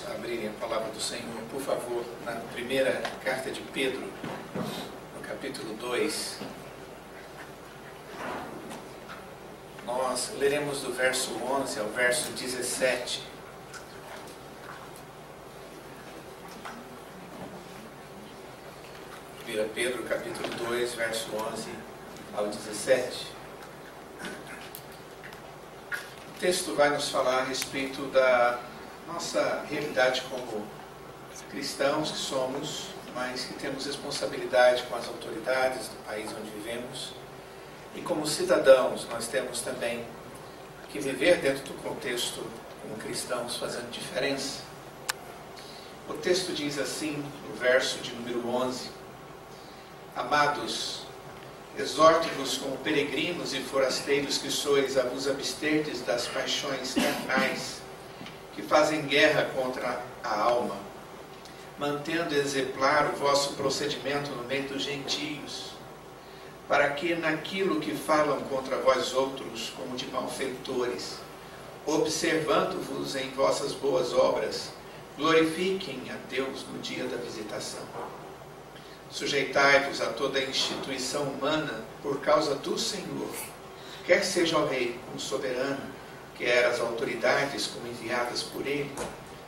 A abrirem a palavra do Senhor, por favor, na primeira carta de Pedro, no capítulo 2. Nós leremos do verso 11 ao verso 17. Pedro, capítulo 2, verso 11 ao 17. O texto vai nos falar a respeito da nossa realidade como cristãos que somos, mas que temos responsabilidade com as autoridades do país onde vivemos. E como cidadãos, nós temos também que viver dentro do contexto como cristãos, fazendo diferença. O texto diz assim, no verso de número 11: Amados, exorto-vos como peregrinos e forasteiros que sois, a vos absterdes das paixões carnais que fazem guerra contra a alma, mantendo exemplar o vosso procedimento no meio dos gentios, para que naquilo que falam contra vós outros, como de malfeitores, observando-vos em vossas boas obras, glorifiquem a Deus no dia da visitação. Sujeitai-vos a toda a instituição humana por causa do Senhor, quer seja o rei como soberano, quer as autoridades como enviadas por ele,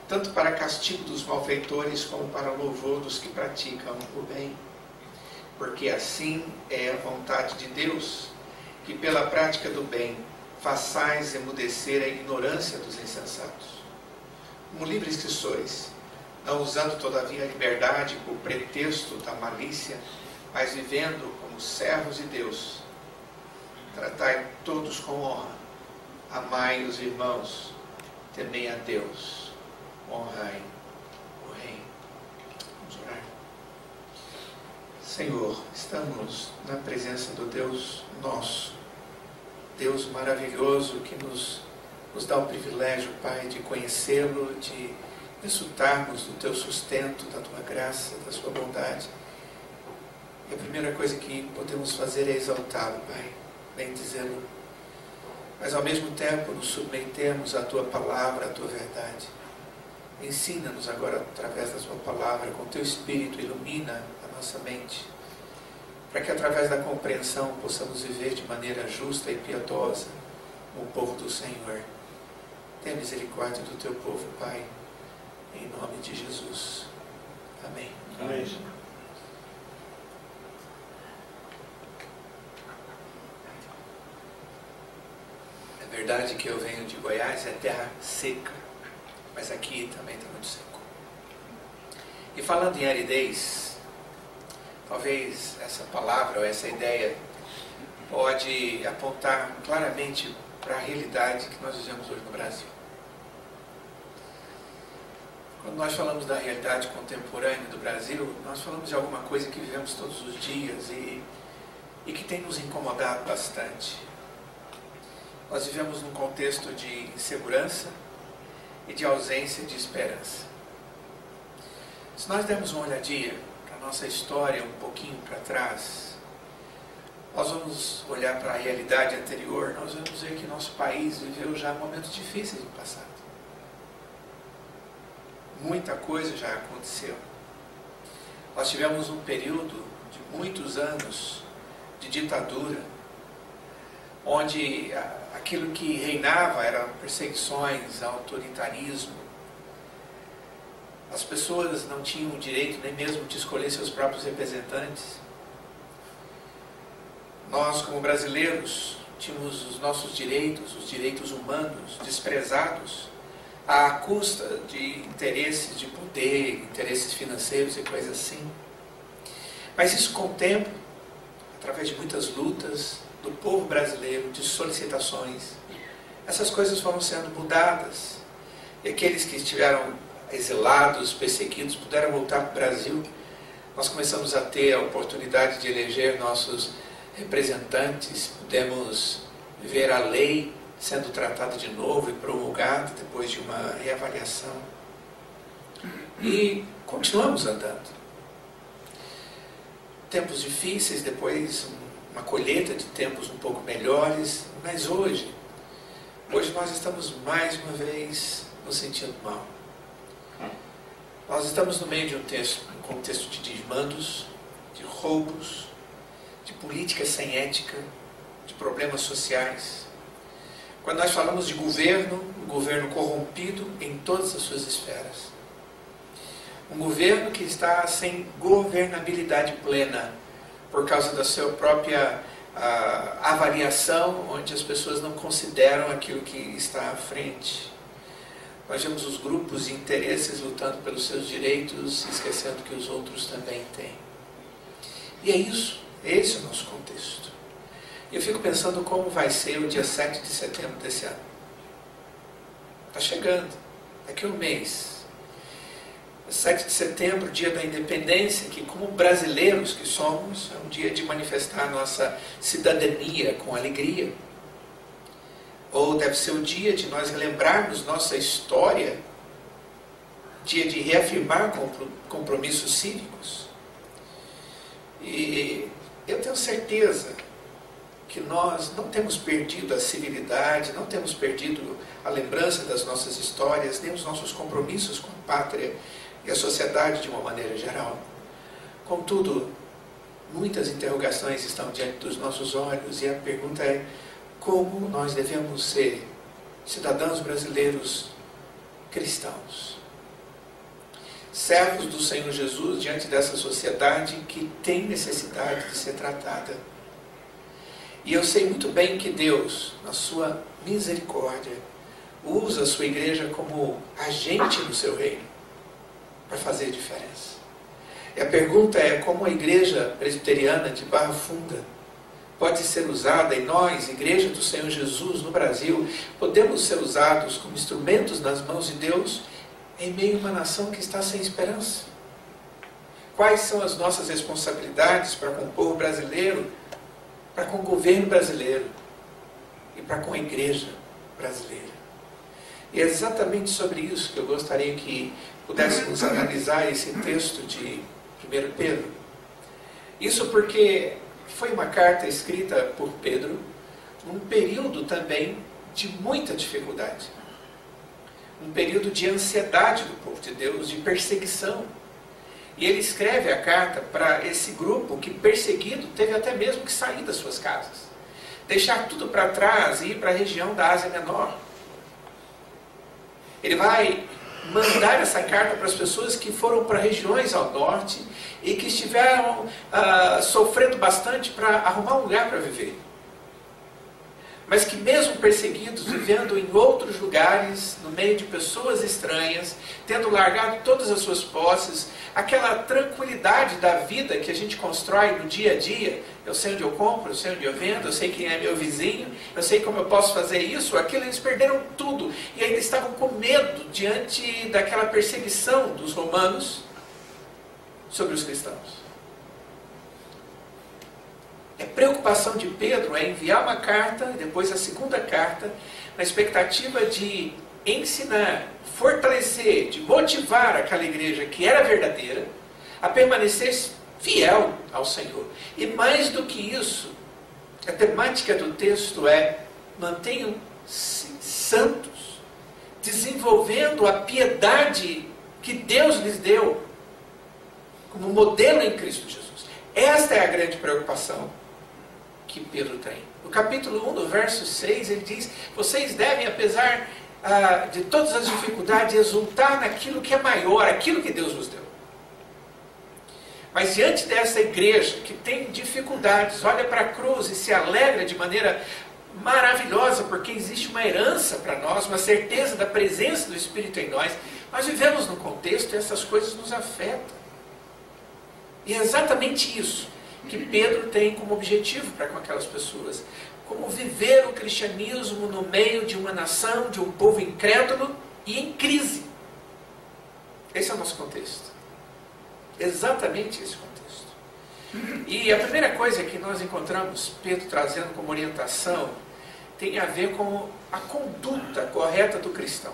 tanto para castigo dos malfeitores como para louvor dos que praticam o bem. Porque assim é a vontade de Deus, que pela prática do bem façais emudecer a ignorância dos insensatos. Como livres que sois, não usando todavia a liberdade por pretexto da malícia, mas vivendo como servos de Deus, tratai todos com honra, amai os irmãos, temei a Deus, honrai o Rei. Vamos orar. Senhor, estamos na presença do Deus nosso, Deus maravilhoso que nos dá o privilégio, Pai, de conhecê-lo, de desfrutarmos do Teu sustento, da Tua graça, da Sua bondade. E a primeira coisa que podemos fazer é exaltá-lo, Pai, bendizê-lo, mas ao mesmo tempo nos submetemos à Tua palavra, à Tua verdade. Ensina-nos agora através da Sua palavra, com Teu Espírito ilumina a nossa mente, para que através da compreensão possamos viver de maneira justa e piedosa como o povo do Senhor. Tenha misericórdia do Teu povo, Pai, em nome de Jesus. Amém. Amém. É verdade que eu venho de Goiás, é terra seca, mas aqui também está muito seco. E falando em aridez, talvez essa palavra ou essa ideia pode apontar claramente para a realidade que nós vivemos hoje no Brasil. Quando nós falamos da realidade contemporânea do Brasil, nós falamos de alguma coisa que vivemos todos os dias e que tem nos incomodado bastante. Nós vivemos num contexto de insegurança e de ausência de esperança. Se nós dermos uma olhadinha para a nossa história um pouquinho para trás, nós vamos olhar para a realidade anterior, nós vamos ver que nosso país viveu já momentos difíceis no passado. Muita coisa já aconteceu. Nós tivemos um período de muitos anos de ditadura, onde aquilo que reinava eram perseguições, autoritarismo. As pessoas não tinham o direito nem mesmo de escolher seus próprios representantes. Nós, como brasileiros, tínhamos os nossos direitos, os direitos humanos, desprezados à custa de interesses de poder, interesses financeiros e coisas assim. Mas isso, com o tempo, através de muitas lutas do povo brasileiro, de solicitações, essas coisas foram sendo mudadas. E aqueles que estiveram exilados, perseguidos, puderam voltar para o Brasil. Nós começamos a ter a oportunidade de eleger nossos representantes, pudemos ver a lei sendo tratada de novo e promulgada depois de uma reavaliação. E continuamos andando. Tempos difíceis, depois uma colheita de tempos um pouco melhores, mas hoje nós estamos mais uma vez nos sentindo mal. Nós estamos no meio de um contexto de desmandos, de roubos, de política sem ética, de problemas sociais. Quando nós falamos de governo, um governo corrompido em todas as suas esferas. Um governo que está sem governabilidade plena, por causa da sua própria avaliação, onde as pessoas não consideram aquilo que está à frente. Nós vemos os grupos de interesses lutando pelos seus direitos, esquecendo que os outros também têm. E é isso, esse é o nosso contexto. E eu fico pensando como vai ser o dia 7 de setembro desse ano. Está chegando, daqui a um mês. 7 de setembro, dia da independência, que como brasileiros que somos, é um dia de manifestar a nossa cidadania com alegria. Ou deve ser o dia de nós relembrarmos nossa história, dia de reafirmar compromissos cívicos. E eu tenho certeza que nós não temos perdido a civilidade, não temos perdido a lembrança das nossas histórias, nem os nossos compromissos com a pátria e a sociedade de uma maneira geral. Contudo, muitas interrogações estão diante dos nossos olhos e a pergunta é: como nós devemos ser cidadãos brasileiros cristãos? Servos do Senhor Jesus diante dessa sociedade que tem necessidade de ser tratada. E eu sei muito bem que Deus, na sua misericórdia, usa a sua igreja como agente no seu reino, para fazer diferença. E a pergunta é: como a igreja presbiteriana de Barra Funda pode ser usada, e nós, Igreja do Senhor Jesus no Brasil, podemos ser usados como instrumentos nas mãos de Deus em meio a uma nação que está sem esperança? Quais são as nossas responsabilidades para com o povo brasileiro, para com o governo brasileiro e para com a igreja brasileira? E é exatamente sobre isso que eu gostaria que pudéssemos analisar esse texto de 1 Pedro. Isso porque foi uma carta escrita por Pedro num período também de muita dificuldade. Um período de ansiedade do povo de Deus, de perseguição. E ele escreve a carta para esse grupo que, perseguido, teve até mesmo que sair das suas casas. Deixar tudo para trás e ir para a região da Ásia Menor. Ele vai mandar essa carta para as pessoas que foram para regiões ao norte e que estiveram sofrendo bastante para arrumar um lugar para viver. Mas que mesmo perseguidos, vivendo em outros lugares, no meio de pessoas estranhas, tendo largado todas as suas posses, aquela tranquilidade da vida que a gente constrói no dia a dia, eu sei onde eu compro, eu sei onde eu vendo, eu sei quem é meu vizinho, eu sei como eu posso fazer isso, aquilo, eles perderam tudo e ainda estavam com medo diante daquela perseguição dos romanos sobre os cristãos. A preocupação de Pedro é enviar uma carta, depois a segunda carta, na expectativa de ensinar, fortalecer, de motivar aquela igreja que era verdadeira a permanecer fiel ao Senhor. E mais do que isso, a temática do texto é: mantenham-se santos, desenvolvendo a piedade que Deus lhes deu como modelo em Cristo Jesus. Esta é a grande preocupação que Pedro tem. No capítulo 1, no verso 6, ele diz: vocês devem, apesar de todas as dificuldades, exultar naquilo que é maior, aquilo que Deus nos deu. Mas diante dessa igreja que tem dificuldades, olha para a cruz e se alegra de maneira maravilhosa, porque existe uma herança para nós, uma certeza da presença do Espírito em nós. Nós vivemos num contexto e essas coisas nos afetam. E é exatamente isso que Pedro tem como objetivo para com aquelas pessoas. Como viver o cristianismo no meio de uma nação, de um povo incrédulo e em crise. Esse é o nosso contexto. Exatamente esse contexto. E a primeira coisa que nós encontramos Pedro trazendo como orientação tem a ver com a conduta correta do cristão.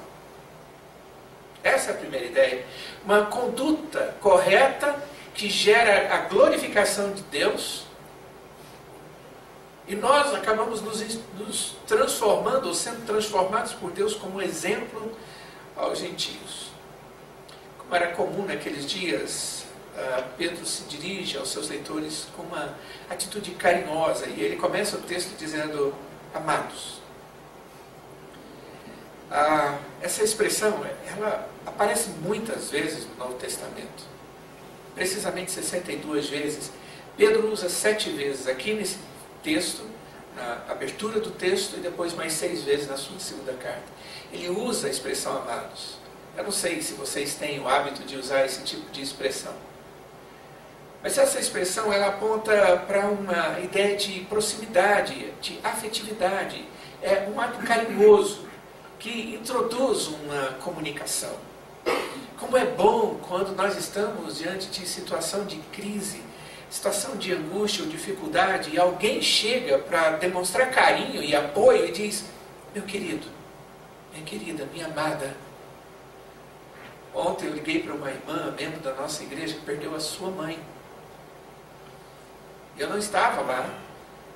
Essa é a primeira ideia. Uma conduta correta que gera a glorificação de Deus, e nós acabamos nos transformando, ou sendo transformados por Deus como exemplo aos gentios. Como era comum naqueles dias, Pedro se dirige aos seus leitores com uma atitude carinhosa, e ele começa o texto dizendo: amados. Essa expressão, ela aparece muitas vezes no Novo Testamento. Precisamente 62 vezes. Pedro usa 7 vezes aqui nesse texto, na abertura do texto, e depois mais 6 vezes na sua segunda carta. Ele usa a expressão amados. Eu não sei se vocês têm o hábito de usar esse tipo de expressão. Mas essa expressão, ela aponta para uma ideia de proximidade, de afetividade. É um ato carinhoso que introduz uma comunicação. Como é bom quando nós estamos diante de situação de crise, situação de angústia ou dificuldade, e alguém chega para demonstrar carinho e apoio e diz: meu querido, minha querida, minha amada, ontem eu liguei para uma irmã, membro da nossa igreja, que perdeu a sua mãe. Eu não estava lá,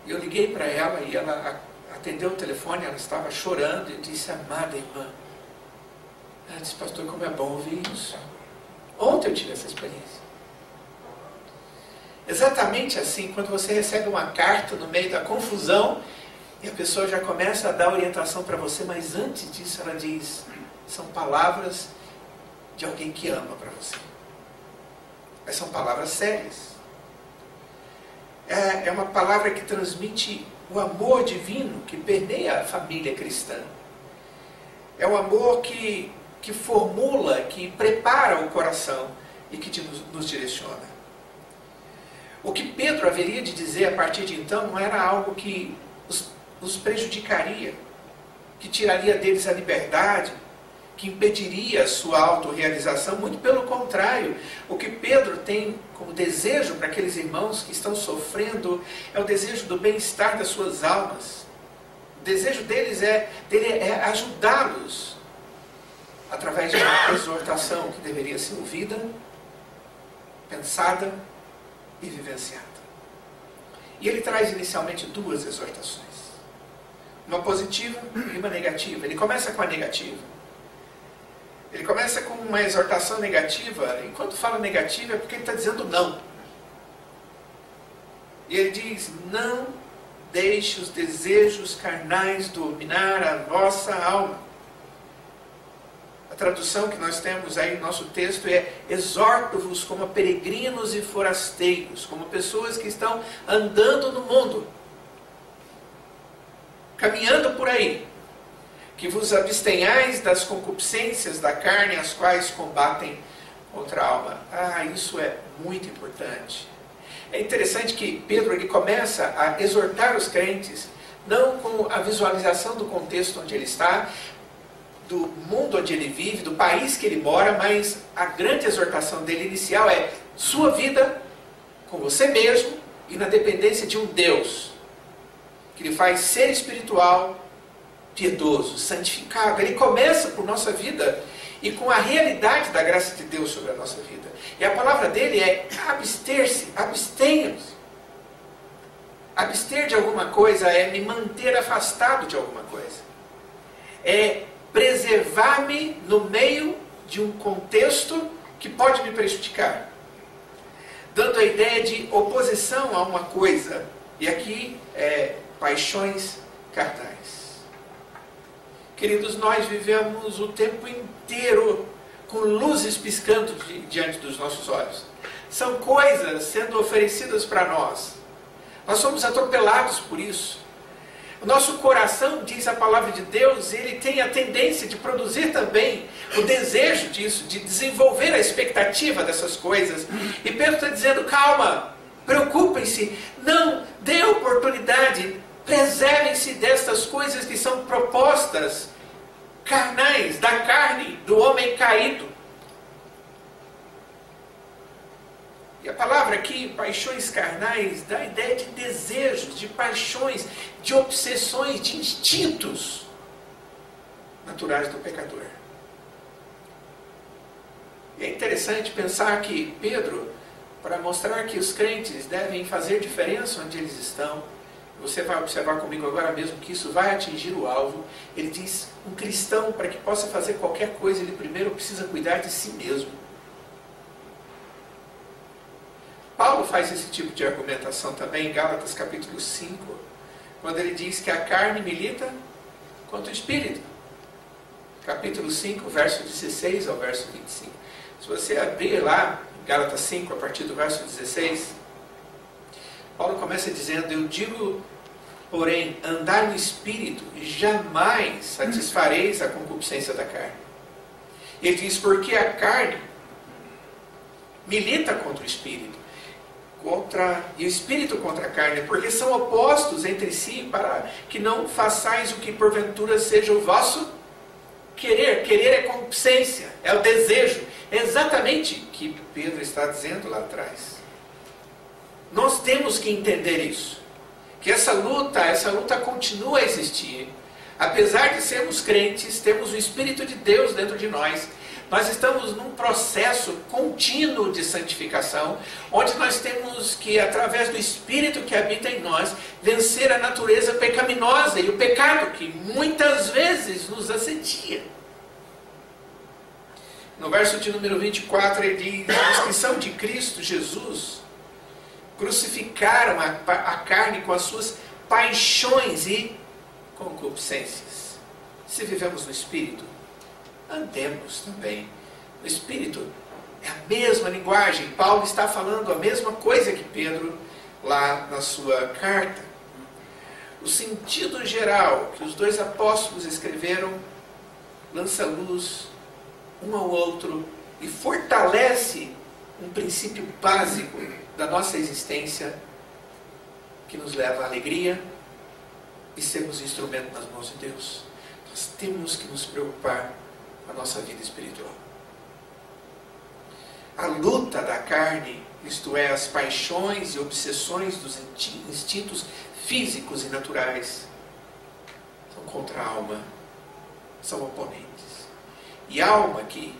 eu liguei para ela e ela atendeu o telefone, ela estava chorando, e disse: amada irmã. Ela disse: pastor, como é bom ouvir isso. Ontem eu tive essa experiência. Exatamente assim, quando você recebe uma carta no meio da confusão, e a pessoa já começa a dar orientação para você, mas antes disso ela diz: são palavras de alguém que ama para você. Mas são palavras sérias. É uma palavra que transmite o amor divino que permeia a família cristã. É um amor que formula, que prepara o coração e que nos direciona. O que Pedro haveria de dizer a partir de então não era algo que os prejudicaria, que tiraria deles a liberdade, que impediria a sua autorrealização. Muito pelo contrário, o que Pedro tem como desejo para aqueles irmãos que estão sofrendo é o desejo do bem-estar das suas almas. O desejo deles é ajudá-los através de uma exortação que deveria ser ouvida, pensada e vivenciada. E ele traz inicialmente 2 exortações. Uma positiva e uma negativa. Ele começa com a negativa. Ele começa com uma exortação negativa. Enquanto fala negativa é porque ele está dizendo não. E ele diz: não deixe os desejos carnais dominar a vossa alma. A tradução que nós temos aí no nosso texto é: exorto-vos como peregrinos e forasteiros, como pessoas que estão andando no mundo, caminhando por aí, que vos abstenhais das concupiscências da carne, as quais combatem contra a alma. Isso é muito importante. É interessante que Pedro ele começa a exortar os crentes, não com a visualização do contexto onde ele está, do mundo onde ele vive, do país que ele mora, mas a grande exortação dele inicial é sua vida com você mesmo e na dependência de um Deus que lhe faz ser espiritual, piedoso, santificado. Ele começa por nossa vida e com a realidade da graça de Deus sobre a nossa vida. E a palavra dele é abster-se, abstenham-se. Abster de alguma coisa é me manter afastado de alguma coisa. É preservar-me no meio de um contexto que pode me prejudicar. Dando a ideia de oposição a uma coisa E aqui paixões carnais. Queridos, nós vivemos o tempo inteiro com luzes piscando diante dos nossos olhos. São coisas sendo oferecidas para nós. Nós somos atropelados por isso. O nosso coração, diz a palavra de Deus, ele tem a tendência de produzir também o desejo disso, de desenvolver a expectativa dessas coisas. E Pedro está dizendo, calma, preocupem-se, não dê oportunidade, preservem-se destas coisas que são propostas carnais, da carne, do homem caído. E a palavra aqui, paixões carnais, dá a ideia de desejos, de paixões, de obsessões, de instintos naturais do pecador. E é interessante pensar que Pedro, para mostrar que os crentes devem fazer diferença onde eles estão, você vai observar comigo agora mesmo que isso vai atingir o alvo. Ele diz, um cristão, para que possa fazer qualquer coisa, ele primeiro precisa cuidar de si mesmo. Paulo faz esse tipo de argumentação também em Gálatas capítulo 5, quando ele diz que a carne milita contra o espírito. Capítulo 5, verso 16 ao verso 25. Se você abrir lá, em Gálatas 5, a partir do verso 16, Paulo começa dizendo, eu digo, porém, andar no espírito, e jamais satisfareis a concupiscência da carne. Ele diz, porque a carne milita contra o espírito, e o espírito contra a carne, porque são opostos entre si, para que não façais o que porventura seja o vosso querer. Querer é concupiscência, é o desejo. É exatamente o que Pedro está dizendo lá atrás. Nós temos que entender isso, que essa luta continua a existir. Apesar de sermos crentes, temos o Espírito de Deus dentro de nós, nós estamos num processo contínuo de santificação, onde nós temos que, através do Espírito que habita em nós, vencer a natureza pecaminosa e o pecado que muitas vezes nos assedia. No verso de número 24, ele diz, os que são de Cristo Jesus crucificaram a carne com as suas paixões e concupiscências. Se vivemos no Espírito, andemos também no Espírito. É a mesma linguagem. Paulo está falando a mesma coisa que Pedro lá na sua carta. O sentido geral que os dois apóstolos escreveram lança luz um ao outro e fortalece um princípio básico da nossa existência que nos leva à alegria e sermos instrumento nas mãos de Deus. Nós temos que nos preocupar com a nossa vida espiritual. A luta da carne, isto é, as paixões e obsessões dos instintos físicos e naturais, são contra a alma, são oponentes. E a alma que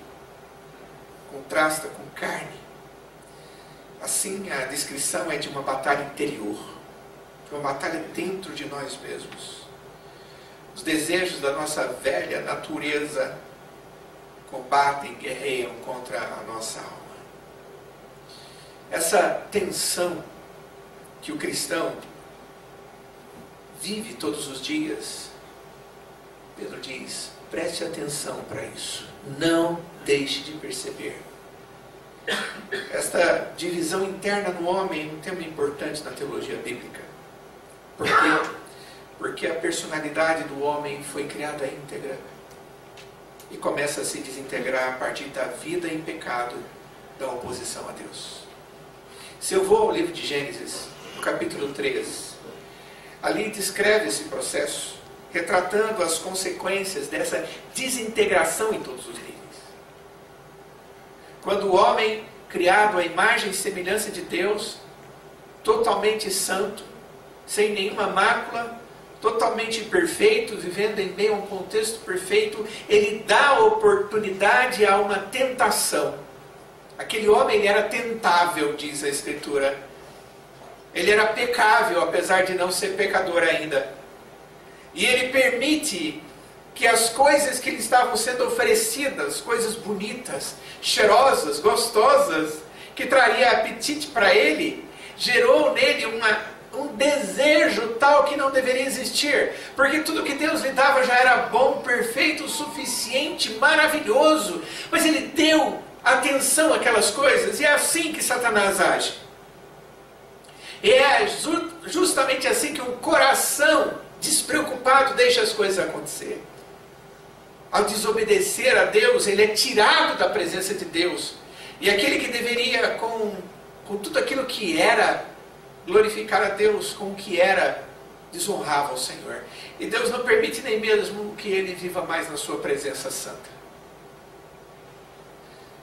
contrasta com carne, assim a descrição é de uma batalha interior, de uma batalha dentro de nós mesmos. Os desejos da nossa velha natureza combatem, guerreiam contra a nossa alma. Essa tensão que o cristão vive todos os dias, Pedro diz, preste atenção para isso, não deixe de perceber. Esta divisão interna no homem é um tema importante na teologia bíblica. Por quê? Porque a personalidade do homem foi criada íntegra e começa a se desintegrar a partir da vida em pecado, da oposição a Deus. Se eu vou ao livro de Gênesis, no capítulo 3, ali descreve esse processo, retratando as consequências dessa desintegração em todos os níveis. Quando o homem, criado à imagem e semelhança de Deus, totalmente santo, sem nenhuma mácula, totalmente perfeito, vivendo em meio a um contexto perfeito, ele dá oportunidade a uma tentação. Aquele homem era tentável, diz a Escritura. Ele era pecável, apesar de não ser pecador ainda. E ele permite que as coisas que lhe estavam sendo oferecidas, coisas bonitas, cheirosas, gostosas, que traria apetite para ele, gerou nele um desejo tal que não deveria existir, porque tudo que Deus lhe dava já era bom, perfeito, suficiente, maravilhoso, mas ele deu atenção àquelas coisas, e é assim que Satanás age. E é justamente assim que um coração despreocupado deixa as coisas acontecer. Ao desobedecer a Deus, ele é tirado da presença de Deus. E aquele que deveria, com tudo aquilo que era, glorificar a Deus, com o que era, desonrava o Senhor. E Deus não permite nem mesmo que ele viva mais na sua presença santa.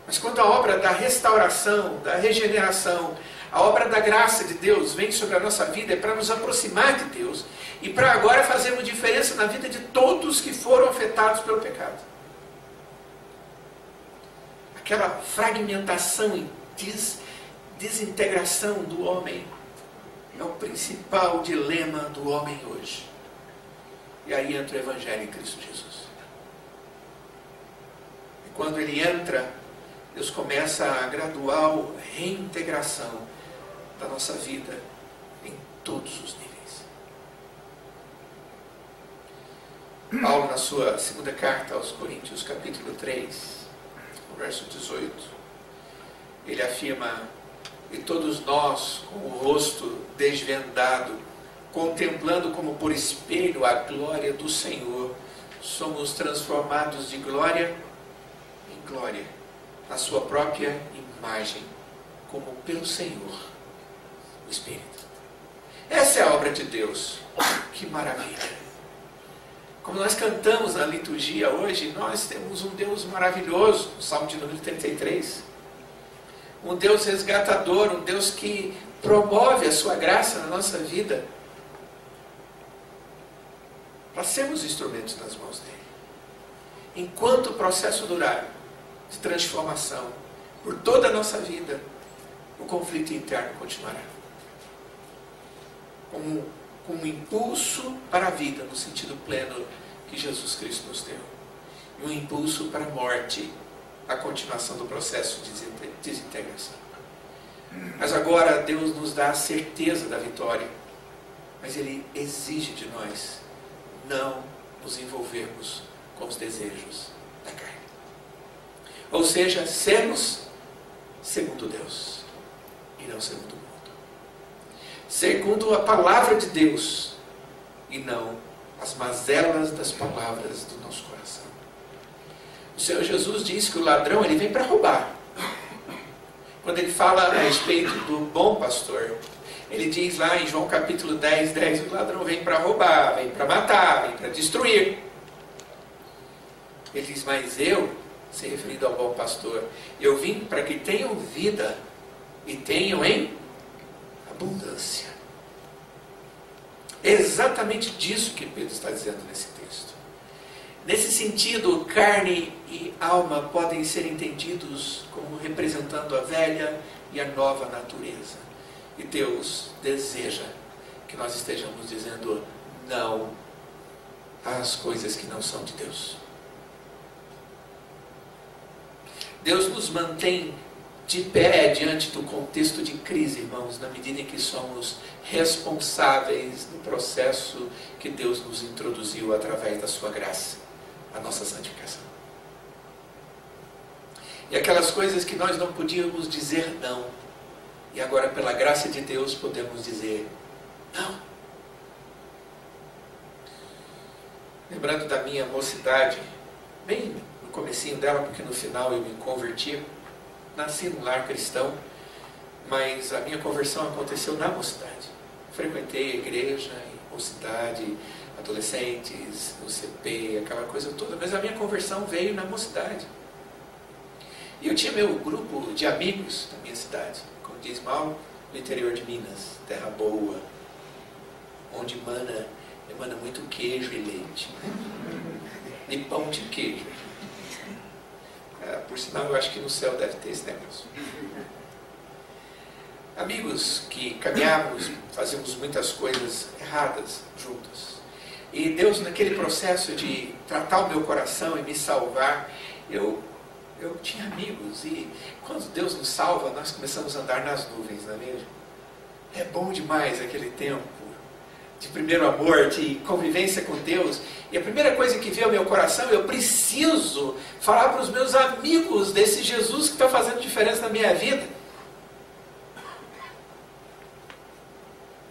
Mas quando a obra da restauração, da regeneração, a obra da graça de Deus vem sobre a nossa vida, é para nos aproximar de Deus e para agora fazermos diferença na vida de todos que foram afetados pelo pecado. Aquela fragmentação e desintegração do homem é o principal dilema do homem hoje. E aí entra o Evangelho em Cristo Jesus. E quando ele entra, Deus começa a gradual reintegração da nossa vida em todos os níveis. Paulo, na sua segunda carta aos Coríntios, capítulo 3, verso 18, ele afirma: e todos nós, com o rosto desvendado, contemplando como por espelho a glória do Senhor, somos transformados de glória em glória, na sua própria imagem, como pelo Senhor, o Espírito. Essa é a obra de Deus. Que maravilha! Como nós cantamos na liturgia hoje, nós temos um Deus maravilhoso, no Salmo de número 33. Um Deus resgatador, um Deus que promove a sua graça na nossa vida, para sermos instrumentos nas mãos dele. Enquanto o processo durar de transformação por toda a nossa vida, o conflito interno continuará. Com um impulso para a vida, no sentido pleno que Jesus Cristo nos deu. E um impulso para a morte, a continuação do processo de desintegração. Mas agora Deus nos dá a certeza da vitória, mas Ele exige de nós não nos envolvermos com os desejos da carne. Ou seja, sermos segundo Deus e não segundo o mundo. Segundo a palavra de Deus e não as mazelas das palavras do nosso coração. O Senhor Jesus diz que o ladrão ele vem para roubar. Quando ele fala a respeito do bom pastor, ele diz lá em João capítulo 10, 10, o ladrão vem para roubar, vem para matar, vem para destruir. Ele diz, mas eu, se referindo ao bom pastor, eu vim para que tenham vida e tenham em abundância. É exatamente disso que Pedro está dizendo nesse texto. Nesse sentido, carne e alma podem ser entendidos como representando a velha e a nova natureza. E Deus deseja que nós estejamos dizendo não às coisas que não são de Deus. Deus nos mantém de pé diante do contexto de crise, irmãos, na medida em que somos responsáveis no processo que Deus nos introduziu através da sua graça, a nossa santificação. E aquelas coisas que nós não podíamos dizer não, e agora pela graça de Deus podemos dizer não. Lembrando da minha mocidade, bem no comecinho dela, porque no final eu me converti. Nasci num lar cristão, mas a minha conversão aconteceu na mocidade. Frequentei a igreja, mocidade, adolescentes, no CP, aquela coisa toda, mas a minha conversão veio na mocidade. E eu tinha meu grupo de amigos da minha cidade, como diz Mauro, no interior de Minas, terra boa, onde emana muito queijo e leite, e pão de queijo. Por sinal, eu acho que no céu deve ter esse negócio. Amigos que caminhávamos, fazíamos muitas coisas erradas juntos. E Deus, naquele processo de tratar o meu coração e me salvar, eu tinha amigos. E quando Deus nos salva, nós começamos a andar nas nuvens, não é mesmo? É bom demais aquele tempo de primeiro amor, de convivência com Deus. E a primeira coisa que veio ao meu coração, eu preciso falar para os meus amigos desse Jesus que está fazendo diferença na minha vida.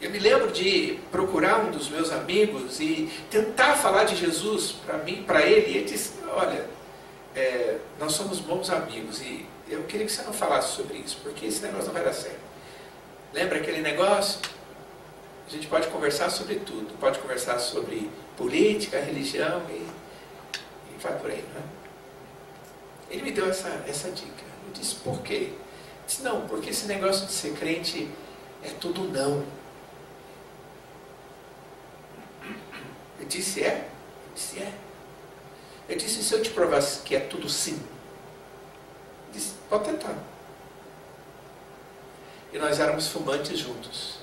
Eu me lembro de procurar um dos meus amigos e tentar falar de Jesus para mim, para ele. E ele disse, olha, nós somos bons amigos e eu queria que você não falasse sobre isso, porque esse negócio não vai dar certo. Lembra aquele negócio? A gente pode conversar sobre tudo. Pode conversar sobre política, religião e vai por aí, não é? Ele me deu essa dica. Eu disse, por quê? Eu disse, não, porque esse negócio de ser crente é tudo não. Eu disse, é? Eu disse, é. Eu disse, se eu te provasse que é tudo sim? Eu disse, pode tentar. E nós éramos fumantes juntos.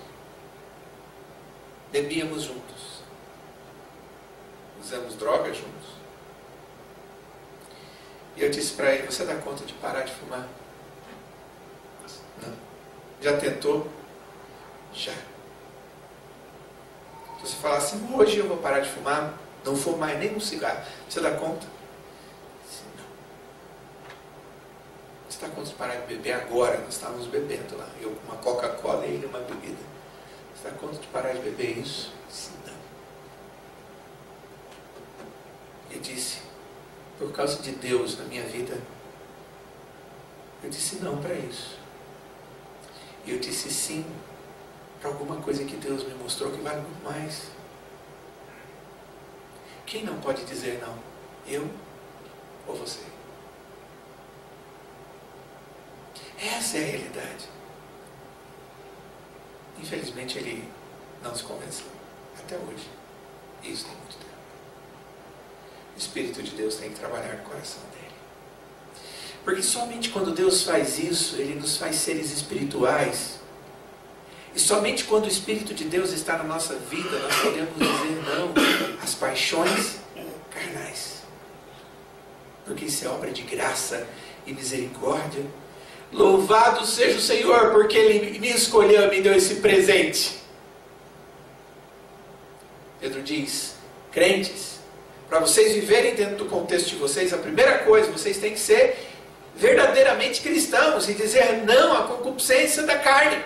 Bebíamos juntos. Usamos drogas juntos. E eu disse para ele, você dá conta de parar de fumar? Não. Já tentou? Já. Se você falar assim, hoje eu vou parar de fumar, não fumo mais nem um cigarro, você dá conta? Não. Você dá conta de parar de beber agora? Nós estávamos bebendo lá, eu com uma Coca-Cola e ele uma bebida. Você dá conta de parar de beber isso? Não. Ele disse, por causa de Deus na minha vida, eu disse não para isso. E eu disse sim para alguma coisa que Deus me mostrou que vale muito mais. Quem não pode dizer não? Eu ou você? Essa é a realidade. Infelizmente ele não se convenceu. Até hoje. Isso tem muito tempo. O Espírito de Deus tem que trabalhar no coração dele. Porque somente quando Deus faz isso, ele nos faz seres espirituais. E somente quando o Espírito de Deus está na nossa vida, nós podemos dizer não às paixões carnais. Porque isso é obra de graça e misericórdia. Louvado seja o Senhor, porque Ele me escolheu e me deu esse presente. Pedro diz, crentes, para vocês viverem dentro do contexto de vocês, a primeira coisa, vocês têm que ser verdadeiramente cristãos e dizer não à concupiscência da carne.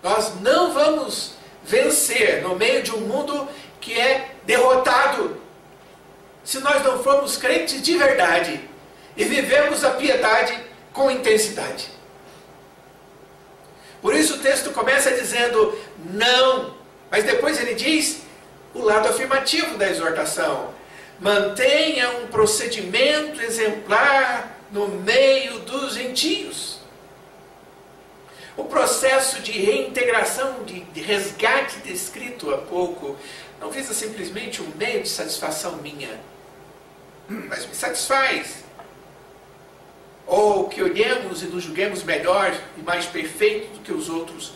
Nós não vamos vencer no meio de um mundo que é derrotado se nós não formos crentes de verdade e vivemos a piedade com intensidade. Por isso o texto começa dizendo não, mas depois ele diz o lado afirmativo da exortação. Mantenha um procedimento exemplar no meio dos gentios. O processo de reintegração, de resgate descrito há pouco, não visa simplesmente um meio de satisfação minha, mas me satisfaz. Ou que olhemos e nos julguemos melhor e mais perfeitos do que os outros,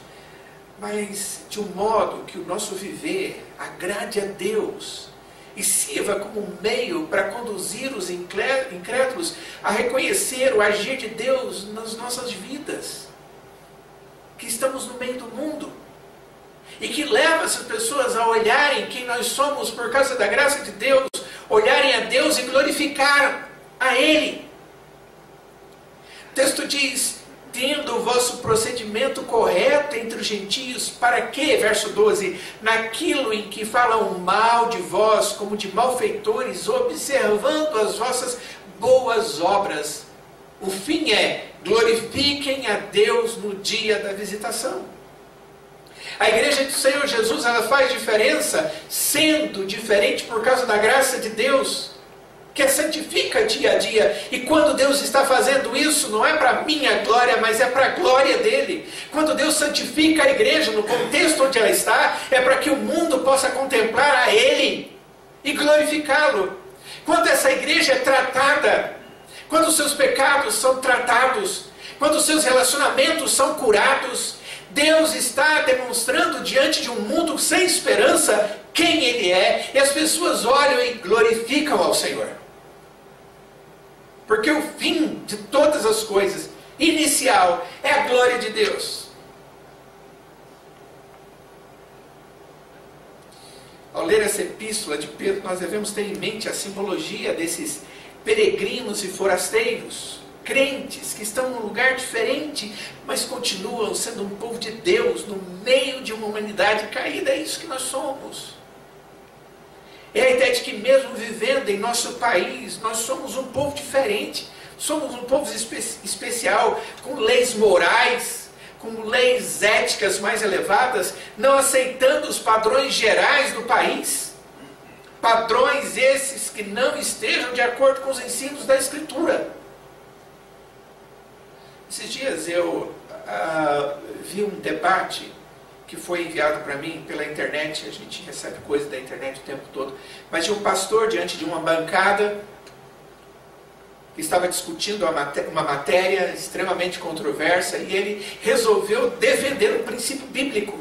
mas de um modo que o nosso viver agrade a Deus e sirva como um meio para conduzir os incrédulos a reconhecer o agir de Deus nas nossas vidas. Que estamos no meio do mundo e que leva essas pessoas a olharem quem nós somos por causa da graça de Deus, olharem a Deus e glorificar a Ele. O texto diz, tendo o vosso procedimento correto entre os gentios, para que, verso 12, naquilo em que falam mal de vós, como de malfeitores, observando as vossas boas obras. O fim é, glorifiquem a Deus no dia da visitação. A igreja do Senhor Jesus, ela faz diferença, sendo diferente por causa da graça de Deus, que a santifica dia a dia. E quando Deus está fazendo isso, não é para minha glória, mas é para a glória dele. Quando Deus santifica a igreja no contexto onde ela está, é para que o mundo possa contemplar a Ele e glorificá-lo. Quando essa igreja é tratada, quando os seus pecados são tratados, quando os seus relacionamentos são curados, Deus está demonstrando diante de um mundo sem esperança quem Ele é, e as pessoas olham e glorificam ao Senhor. Porque o fim de todas as coisas, inicial, é a glória de Deus. Ao ler essa epístola de Pedro, nós devemos ter em mente a simbologia desses peregrinos e forasteiros, crentes que estão num lugar diferente, mas continuam sendo um povo de Deus no meio de uma humanidade caída. É isso que nós somos. É a ideia de que mesmo vivendo em nosso país, nós somos um povo diferente, somos um povo especial, com leis morais, com leis éticas mais elevadas, não aceitando os padrões gerais do país, padrões esses que não estejam de acordo com os ensinos da Escritura. Esses dias eu vi um debate que foi enviado para mim pela internet. A gente recebe coisa da internet o tempo todo, mas de um pastor diante de uma bancada que estava discutindo uma matéria extremamente controversa, e ele resolveu defender um princípio bíblico.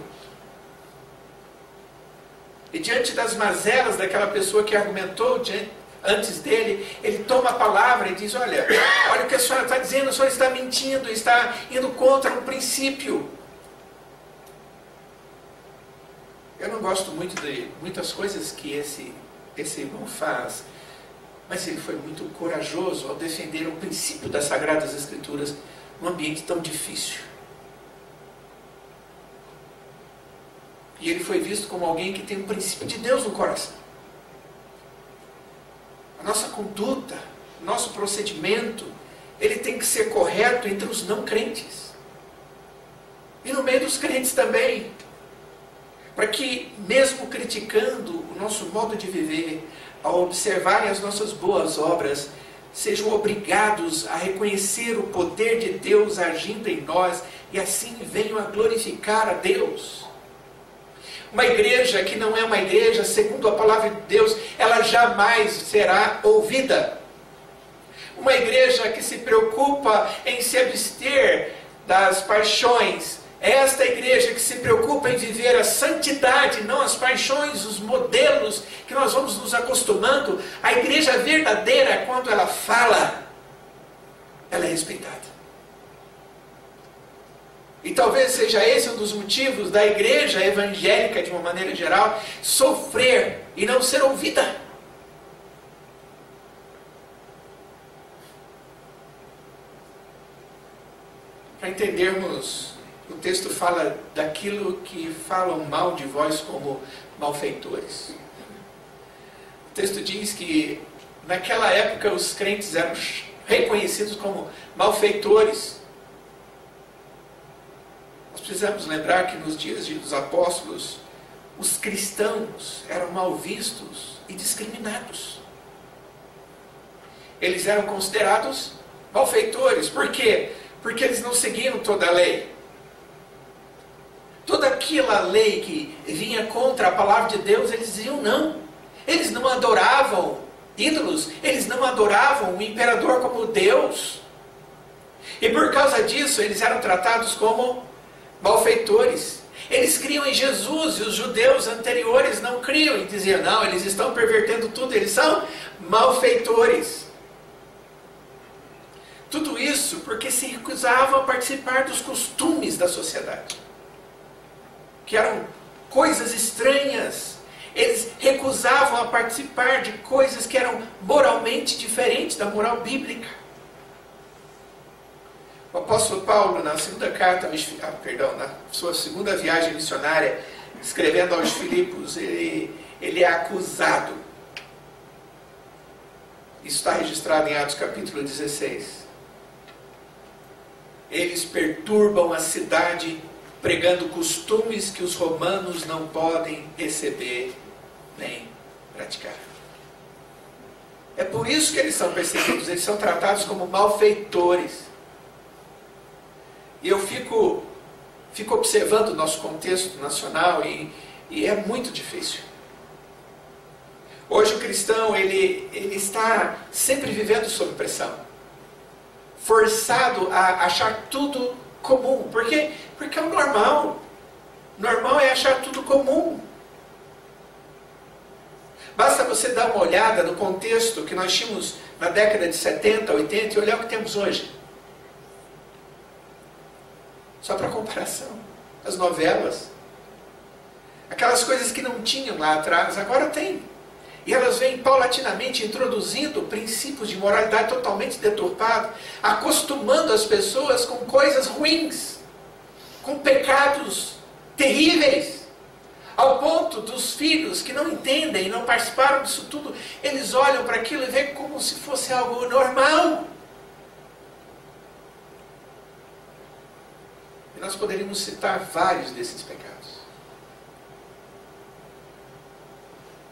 E diante das mazelas daquela pessoa que argumentou antes dele, ele toma a palavra e diz: olha o que a senhora está dizendo, a senhora está mentindo, está indo contra um princípio. Eu não gosto muito de muitas coisas que esse irmão faz, mas ele foi muito corajoso ao defender o princípio das Sagradas Escrituras num ambiente tão difícil. E ele foi visto como alguém que tem o princípio de Deus no coração. A nossa conduta, nosso procedimento, ele tem que ser correto entre os não crentes. E no meio dos crentes também. Para que, mesmo criticando o nosso modo de viver, ao observarem as nossas boas obras, sejam obrigados a reconhecer o poder de Deus agindo em nós, e assim venham a glorificar a Deus. Uma igreja que não é uma igreja segundo a palavra de Deus, ela jamais será ouvida. Uma igreja que se preocupa em se abster das paixões, é esta igreja que se preocupa em viver a santidade, não as paixões, os modelos que nós vamos nos acostumando. A igreja verdadeira, quando ela fala, ela é respeitada. E talvez seja esse um dos motivos da igreja evangélica, de uma maneira geral, sofrer e não ser ouvida. Para entendermos, o texto fala daquilo que falam mal de vós como malfeitores. O texto diz que naquela época os crentes eram reconhecidos como malfeitores. Nós precisamos lembrar que nos dias dos apóstolos, os cristãos eram mal vistos e discriminados. Eles eram considerados malfeitores. Por quê? Porque eles não seguiam toda a lei. Toda aquela lei que vinha contra a palavra de Deus, eles diziam não. Eles não adoravam ídolos, eles não adoravam o imperador como Deus. E por causa disso, eles eram tratados como malfeitores. Eles criam em Jesus, e os judeus anteriores não criam, e diziam, não, eles estão pervertendo tudo, eles são malfeitores. Tudo isso porque se recusavam a participar dos costumes da sociedade, que eram coisas estranhas. Eles recusavam a participar de coisas que eram moralmente diferentes da moral bíblica. O apóstolo Paulo, na sua segunda viagem missionária, escrevendo aos Filipos, ele é acusado. Isso está registrado em Atos capítulo 16. Eles perturbam a cidade, pregando costumes que os romanos não podem receber nem praticar. É por isso que eles são perseguidos, eles são tratados como malfeitores. E eu fico observando o nosso contexto nacional e é muito difícil. Hoje o cristão, ele está sempre vivendo sob pressão, forçado a achar tudo comum. Por quê? Porque é o normal. Normal é achar tudo comum. Basta você dar uma olhada no contexto que nós tínhamos na década de 70, 80 e olhar o que temos hoje. Só para comparação. As novelas. Aquelas coisas que não tinham lá atrás, agora tem. E elas vêm paulatinamente introduzindo princípios de moralidade totalmente deturpados, acostumando as pessoas com coisas ruins, com pecados terríveis, ao ponto dos filhos que não entendem, não participaram disso tudo, eles olham para aquilo e veem como se fosse algo normal. E nós poderíamos citar vários desses pecados.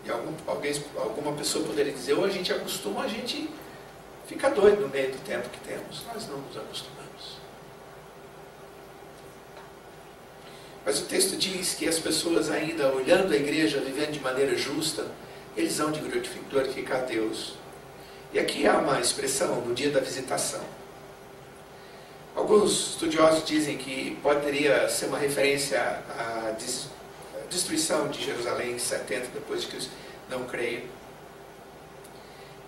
E alguma pessoa poderia dizer, ou a gente acostuma, ou a gente fica doido no meio do tempo que temos. Nós não nos acostumamos. Mas o texto diz que as pessoas ainda olhando a igreja, vivendo de maneira justa, eles hão de glorificar a Deus. E aqui há uma expressão, no dia da visitação. Alguns estudiosos dizem que poderia ser uma referência à destruição de Jerusalém em 70 depois de Cristo. Não creio.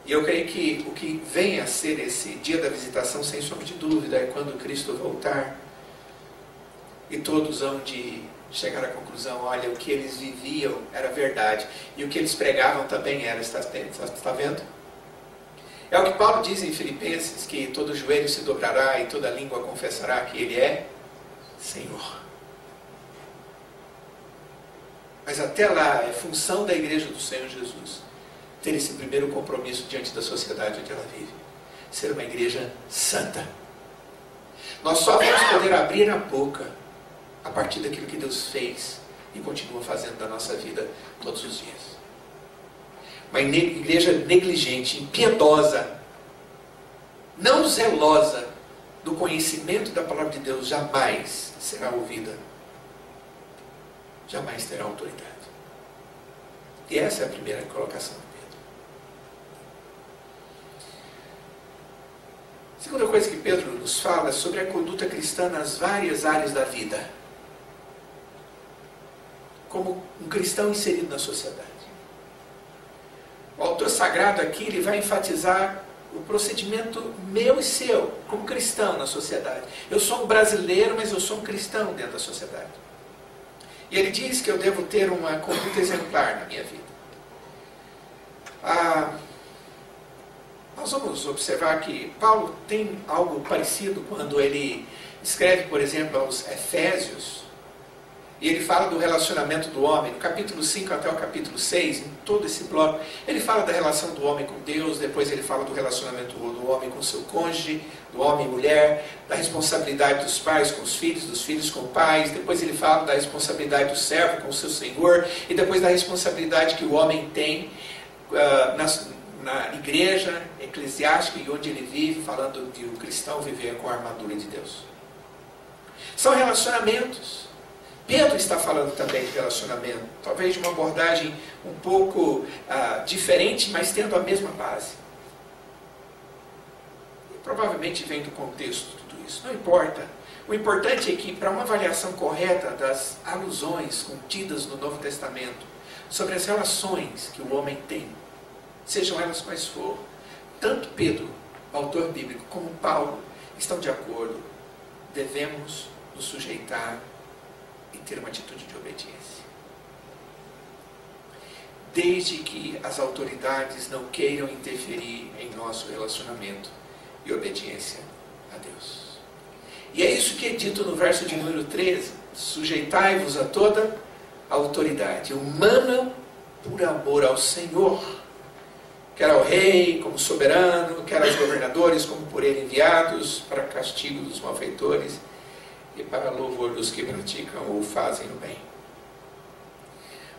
E eu creio que o que vem a ser esse dia da visitação, sem sombra de dúvida, é quando Cristo voltar e todos hão de chegar à conclusão, olha, o que eles viviam era verdade e o que eles pregavam também era. Está vendo? É o que Paulo diz em Filipenses, que todo joelho se dobrará e toda língua confessará que Ele é Senhor. Mas até lá é função da igreja do Senhor Jesus ter esse primeiro compromisso diante da sociedade onde ela vive. Ser uma igreja santa. Nós só vamos poder abrir a boca a partir daquilo que Deus fez e continua fazendo da nossa vida todos os dias. Uma igreja negligente, impiedosa, não zelosa do conhecimento da palavra de Deus jamais será ouvida. Jamais terá autoridade. E essa é a primeira colocação de Pedro. A segunda coisa que Pedro nos fala é sobre a conduta cristã nas várias áreas da vida. Como um cristão inserido na sociedade. O autor sagrado aqui ele vai enfatizar o procedimento meu e seu, como cristão na sociedade. Eu sou um brasileiro, mas eu sou um cristão dentro da sociedade. E ele diz que eu devo ter uma conduta exemplar na minha vida. Nós vamos observar que Paulo tem algo parecido quando ele escreve, por exemplo, aos Efésios, e ele fala do relacionamento do homem, no capítulo 5 até o capítulo 6, em todo esse bloco, ele fala da relação do homem com Deus, depois ele fala do relacionamento do homem com seu cônjuge, do homem e mulher, da responsabilidade dos pais com os filhos, dos filhos com os pais, depois ele fala da responsabilidade do servo com o seu senhor, e depois da responsabilidade que o homem tem na igreja eclesiástica e onde ele vive, falando de o cristão viver com a armadura de Deus. São relacionamentos. Pedro está falando também de relacionamento, talvez de uma abordagem um pouco diferente, mas tendo a mesma base. E provavelmente vem do contexto tudo isso, não importa. O importante é que, para uma avaliação correta das alusões contidas no Novo Testamento, sobre as relações que o homem tem, sejam elas quais for, tanto Pedro, autor bíblico, como Paulo, estão de acordo, devemos nos sujeitar e ter uma atitude de obediência. Desde que as autoridades não queiram interferir em nosso relacionamento e obediência a Deus. E é isso que é dito no verso de número 13. Sujeitai-vos a toda a autoridade humana por amor ao Senhor, quer ao rei como soberano, quer aos governadores como por ele enviados, para castigo dos malfeitores e para louvor dos que praticam ou fazem o bem.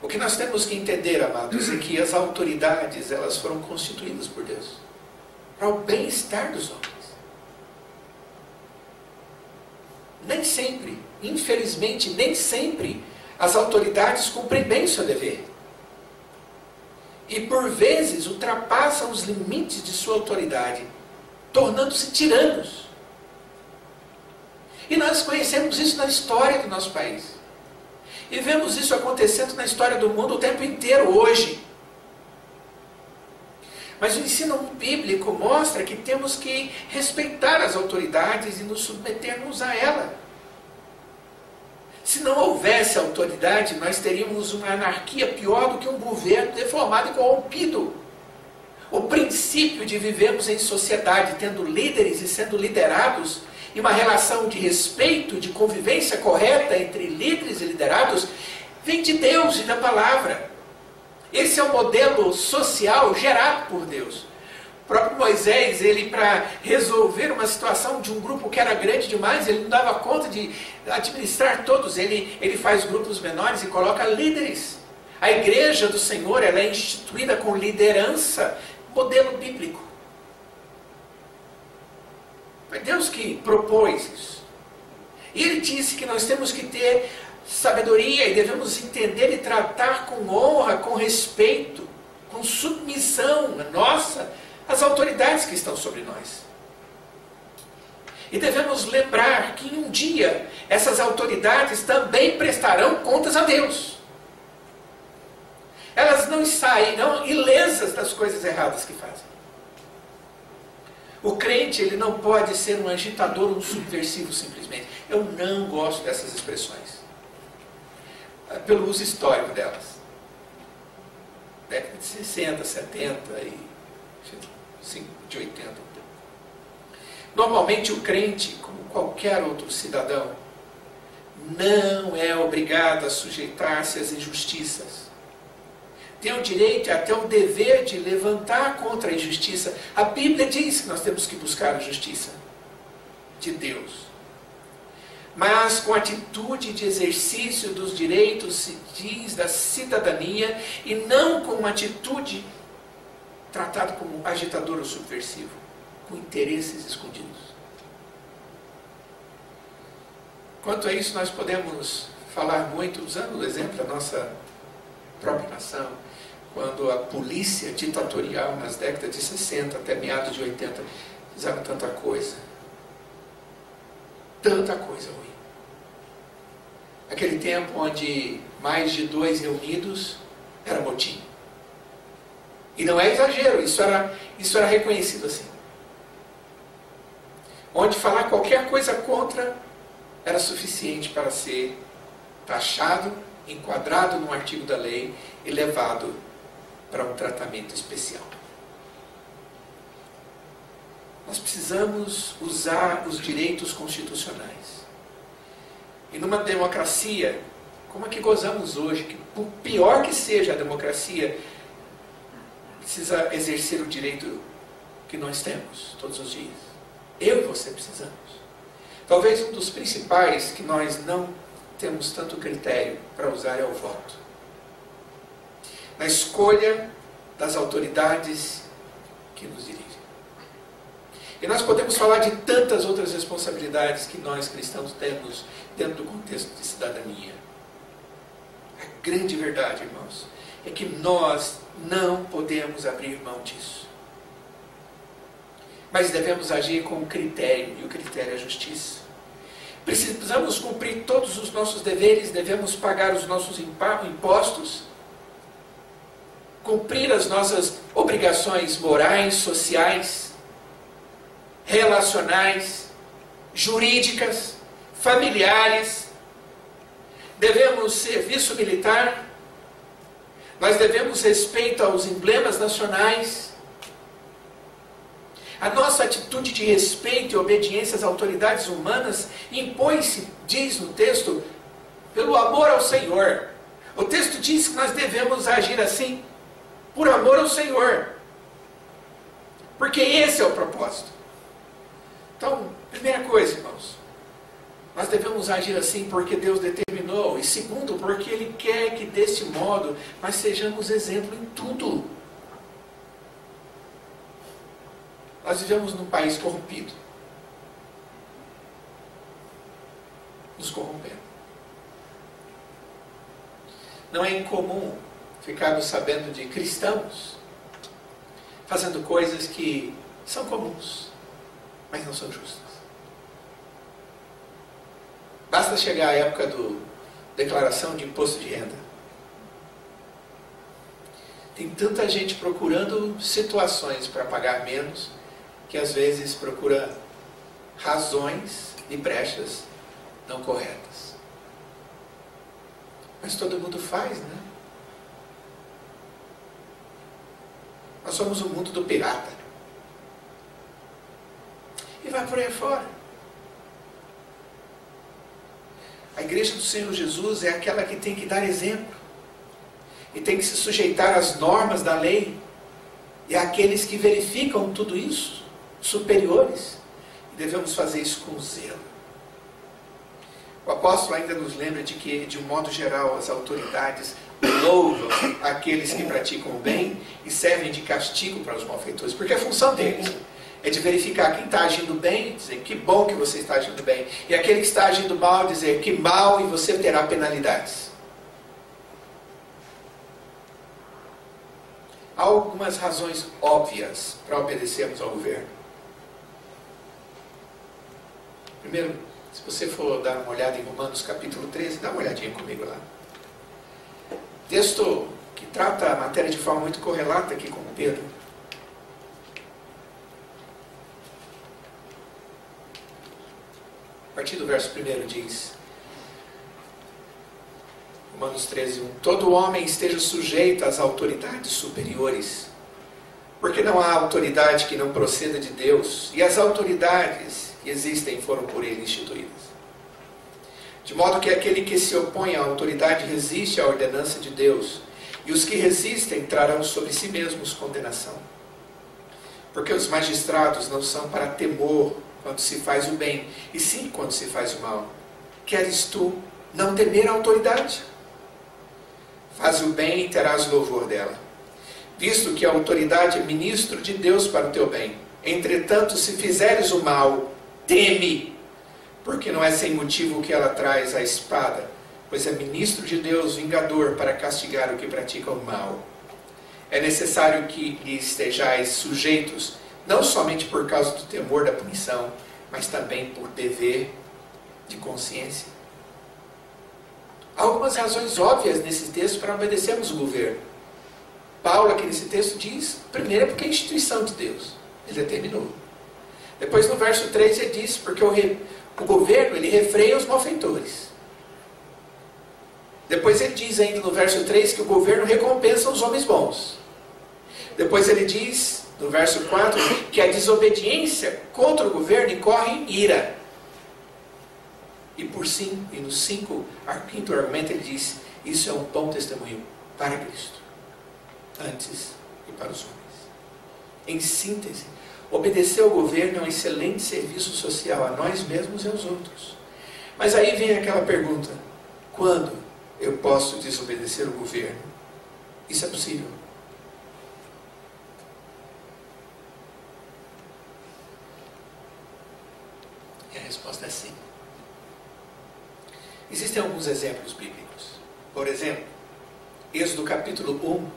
O que nós temos que entender, amados, é que as autoridades, elas foram constituídas por Deus para o bem-estar dos homens. Nem sempre, infelizmente, nem sempre as autoridades cumprem bem o seu dever. E por vezes ultrapassam os limites de sua autoridade, tornando-se tiranos. E nós conhecemos isso na história do nosso país. E vemos isso acontecendo na história do mundo o tempo inteiro hoje. Mas o ensino bíblico mostra que temos que respeitar as autoridades e nos submetermos a ela. Se não houvesse autoridade, nós teríamos uma anarquia pior do que um governo deformado e corrompido. O princípio de vivermos em sociedade, tendo líderes e sendo liderados, e uma relação de respeito, de convivência correta entre líderes e liderados, vem de Deus e da palavra. Esse é o modelo social gerado por Deus. O próprio Moisés, ele para resolver uma situação de um grupo que era grande demais, ele não dava conta de administrar todos, ele faz grupos menores e coloca líderes. A igreja do Senhor, ela é instituída com liderança, modelo bíblico. Foi Deus que propôs isso. E Ele disse que nós temos que ter sabedoria e devemos entender e tratar com honra, com respeito, com submissão nossa às autoridades que estão sobre nós. E devemos lembrar que um dia essas autoridades também prestarão contas a Deus. Elas não sairão ilesas das coisas erradas que fazem. O crente, ele não pode ser um agitador, um subversivo simplesmente. Eu não gosto dessas expressões. Pelo uso histórico delas. Década de 60, 70 e de 80. Normalmente o crente, como qualquer outro cidadão, não é obrigado a sujeitar-se às injustiças. Tem o direito e até o dever de levantar contra a injustiça. A Bíblia diz que nós temos que buscar a justiça de Deus. Mas com atitude de exercício dos direitos civis da cidadania e não com uma atitude tratada como agitador ou subversivo, com interesses escondidos. Quanto a isso, nós podemos falar muito, usando o exemplo da nossa própria nação, quando a polícia ditatorial, nas décadas de 60 até meados de 80, fizeram tanta coisa ruim. Aquele tempo onde mais de 2 reunidos era motim. E não é exagero, isso era reconhecido assim. Onde falar qualquer coisa contra era suficiente para ser taxado, enquadrado num artigo da lei e levado para um tratamento especial. Nós precisamos usar os direitos constitucionais. E numa democracia, como a que gozamos hoje, que por pior que seja a democracia, precisa exercer o direito que nós temos todos os dias. Eu e você precisamos. Talvez um dos principais que nós não temos tanto critério para usar é o voto. Na escolha das autoridades que nos dirigem. E nós podemos falar de tantas outras responsabilidades que nós cristãos temos dentro do contexto de cidadania. A grande verdade, irmãos, é que nós não podemos abrir mão disso. Mas devemos agir com critério, e o critério é a justiça. Precisamos cumprir todos os nossos deveres, devemos pagar os nossos impostos, cumprir as nossas obrigações morais, sociais, relacionais, jurídicas, familiares. Devemos serviço militar, nós devemos respeito aos emblemas nacionais. A nossa atitude de respeito e obediência às autoridades humanas impõe-se, diz no texto, pelo amor ao Senhor. O texto diz que nós devemos agir assim por amor ao Senhor. Porque esse é o propósito. Então, primeira coisa, irmãos, nós devemos agir assim porque Deus determinou. E segundo, porque Ele quer que desse modo nós sejamos exemplo em tudo. Nós vivemos num país corrompido. Nos corrompendo. Não é incomum ficarmos sabendo de cristãos fazendo coisas que são comuns, mas não são justas. Basta chegar à época da declaração de imposto de renda. Tem tanta gente procurando situações para pagar menos, que às vezes procura razões e brechas não corretas. Mas todo mundo faz, né? Nós somos o mundo do pirata. E vai por aí fora. A igreja do Senhor Jesus é aquela que tem que dar exemplo. E tem que se sujeitar às normas da lei. E àqueles que verificam tudo isso, superiores. E devemos fazer isso com zelo. O apóstolo ainda nos lembra de que, de um modo geral, as autoridades louvam aqueles que praticam o bem e servem de castigo para os malfeitores, porque a função deles é de verificar quem está agindo bem e dizer que bom que você está agindo bem, e aquele que está agindo mal dizer que mal e você terá penalidades. Há algumas razões óbvias para obedecermos ao governo. Primeiro, se você for dar uma olhada em Romanos capítulo 13, dá uma olhadinha comigo lá. Texto que trata a matéria de forma muito correlata aqui com Pedro. A partir do verso 1 diz, Romanos 13, 1, todo homem esteja sujeito às autoridades superiores, porque não há autoridade que não proceda de Deus, e as autoridades que existem foram por ele instituídas. De modo que aquele que se opõe à autoridade resiste à ordenança de Deus, e os que resistem trarão sobre si mesmos condenação. Porque os magistrados não são para temor quando se faz o bem, e sim quando se faz o mal. Queres tu não temer a autoridade? Faz o bem e terás louvor dela, visto que a autoridade é ministro de Deus para o teu bem. Entretanto, se fizeres o mal, teme, porque não é sem motivo que ela traz a espada, pois é ministro de Deus, vingador, para castigar o que pratica o mal. É necessário que lhe estejais sujeitos, não somente por causa do temor da punição, mas também por dever de consciência. Há algumas razões óbvias nesse texto para obedecermos o governo. Paulo, aqui nesse texto, diz, primeiro é porque é a instituição de Deus, ele determinou. Depois no verso 3 ele diz, porque o governo ele refreia os malfeitores. Depois ele diz ainda no verso 3 que o governo recompensa os homens bons. Depois ele diz, no verso 4, que a desobediência contra o governo incorre em ira. E no quinto argumento ele diz, isso é um bom testemunho para Cristo, antes e para os homens. Em síntese, obedecer ao governo é um excelente serviço social a nós mesmos e aos outros. Mas aí vem aquela pergunta, quando eu posso desobedecer o governo? Isso é possível? E a resposta é sim. Existem alguns exemplos bíblicos. Por exemplo, Êxodo capítulo 1,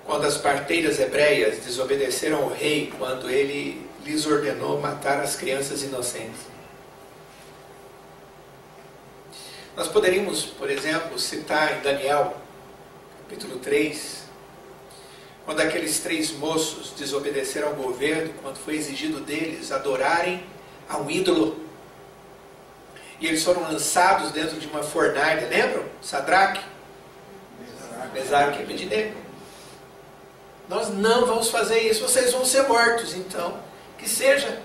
quando as parteiras hebreias desobedeceram ao rei, quando ele lhes ordenou matar as crianças inocentes. Nós poderíamos, por exemplo, citar em Daniel, capítulo 3, quando aqueles 3 moços desobedeceram ao governo, quando foi exigido deles adorarem a um ídolo. E eles foram lançados dentro de uma fornalha, lembram? Sadraque, Mesaque e Abednego. Nós não vamos fazer isso, vocês vão ser mortos, então, que seja.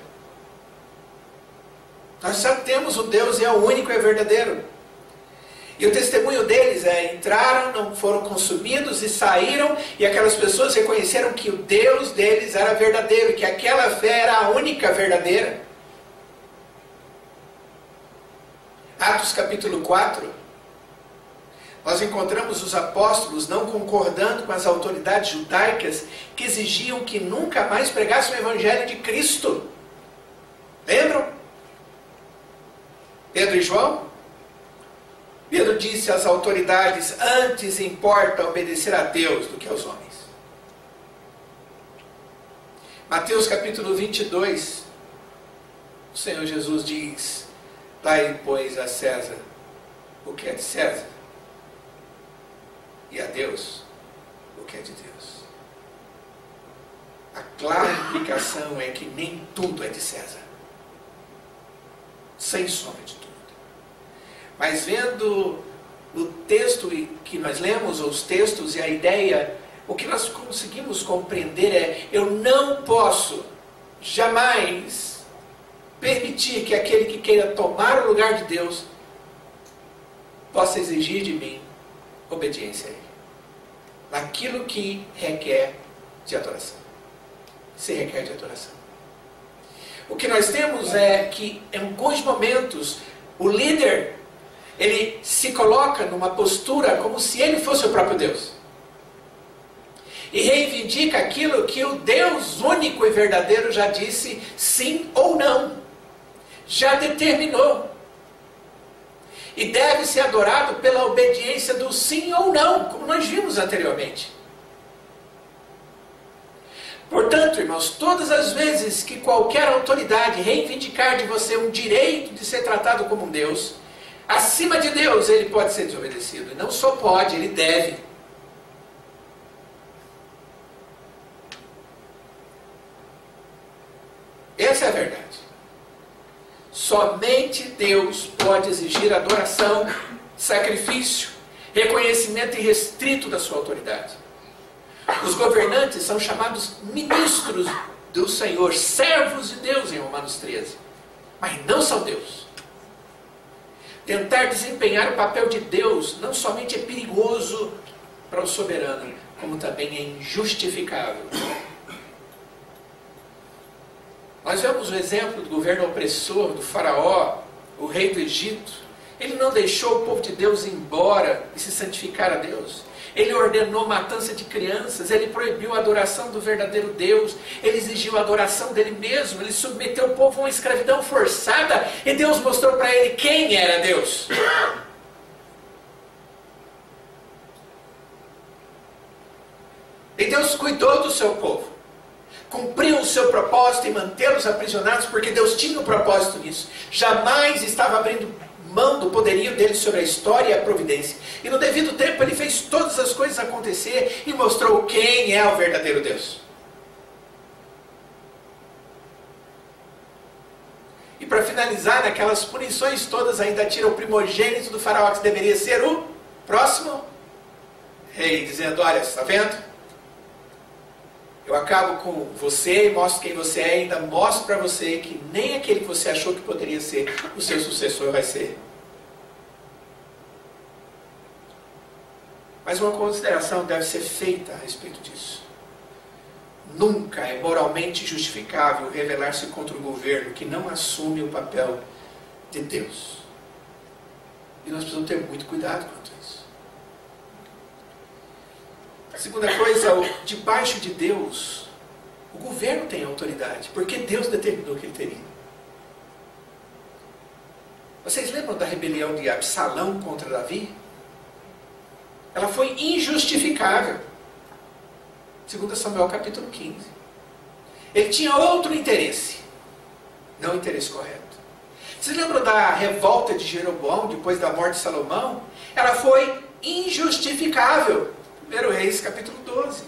Nós só temos o Deus e é o único e é verdadeiro. E o testemunho deles é, entraram, não foram consumidos e saíram, e aquelas pessoas reconheceram que o Deus deles era verdadeiro, e que aquela fé era a única verdadeira. Atos capítulo 4, nós encontramos os apóstolos não concordando com as autoridades judaicas que exigiam que nunca mais pregassem o evangelho de Cristo. Lembram? Pedro e João? Pedro disse às autoridades, antes importa obedecer a Deus do que aos homens. Mateus capítulo 22, o Senhor Jesus diz, dai, pois, a César o que é de César, e a Deus o que é de Deus. A clara implicação é que nem tudo é de César, sem sombra de tudo. Mas vendo o texto que nós lemos, ou os textos e a ideia, o que nós conseguimos compreender é: eu não posso jamais permitir que aquele que queira tomar o lugar de Deus possa exigir de mim obediência a Ele, naquilo que requer de adoração. Se requer de adoração. O que nós temos é que, em alguns momentos, o líder, ele se coloca numa postura como se ele fosse o próprio Deus. E reivindica aquilo que o Deus único e verdadeiro já disse sim ou não. Já determinou. E deve ser adorado pela obediência do sim ou não, como nós vimos anteriormente. Portanto, irmãos, todas as vezes que qualquer autoridade reivindicar de você um direito de ser tratado como um Deus, acima de Deus ele pode ser desobedecido. E não só pode, ele deve. Essa é a verdade. Somente Deus pode exigir adoração, sacrifício, reconhecimento irrestrito da sua autoridade. Os governantes são chamados ministros do Senhor, servos de Deus em Romanos 13, mas não são Deus. Tentar desempenhar o papel de Deus não somente é perigoso para o soberano, como também é injustificável. Nós vemos o exemplo do governo opressor do faraó, o rei do Egito. Ele não deixou o povo de Deus ir embora e se santificar a Deus. Ele ordenou matança de crianças, ele proibiu a adoração do verdadeiro Deus, ele exigiu a adoração dele mesmo, ele submeteu o povo a uma escravidão forçada, e Deus mostrou para ele quem era Deus. E Deus cuidou do seu povo, cumpriu o seu propósito em mantê-los aprisionados, porque Deus tinha um propósito nisso. Jamais estava abrindo mão do poderio dele sobre a história e a providência. E no devido tempo ele fez todas as coisas acontecer e mostrou quem é o verdadeiro Deus. E para finalizar, naquelas punições todas, ainda tira o primogênito do faraó, que deveria ser o próximo rei, dizendo: olha, está vendo? Eu acabo com você e mostro quem você é, e ainda mostro para você que nem aquele que você achou que poderia ser o seu sucessor vai ser. Mas uma consideração deve ser feita a respeito disso. Nunca é moralmente justificável rebelar-se contra o governo que não assume o papel de Deus. E nós precisamos ter muito cuidado quanto a isso. A segunda coisa, debaixo de Deus, o governo tem autoridade, porque Deus determinou que ele teria. Vocês lembram da rebelião de Absalão contra Davi? Ela foi injustificável. 2 Samuel capítulo 15. Ele tinha outro interesse, não o interesse correto. Vocês lembram da revolta de Jeroboão depois da morte de Salomão? Ela foi injustificável. 1 Reis capítulo 12.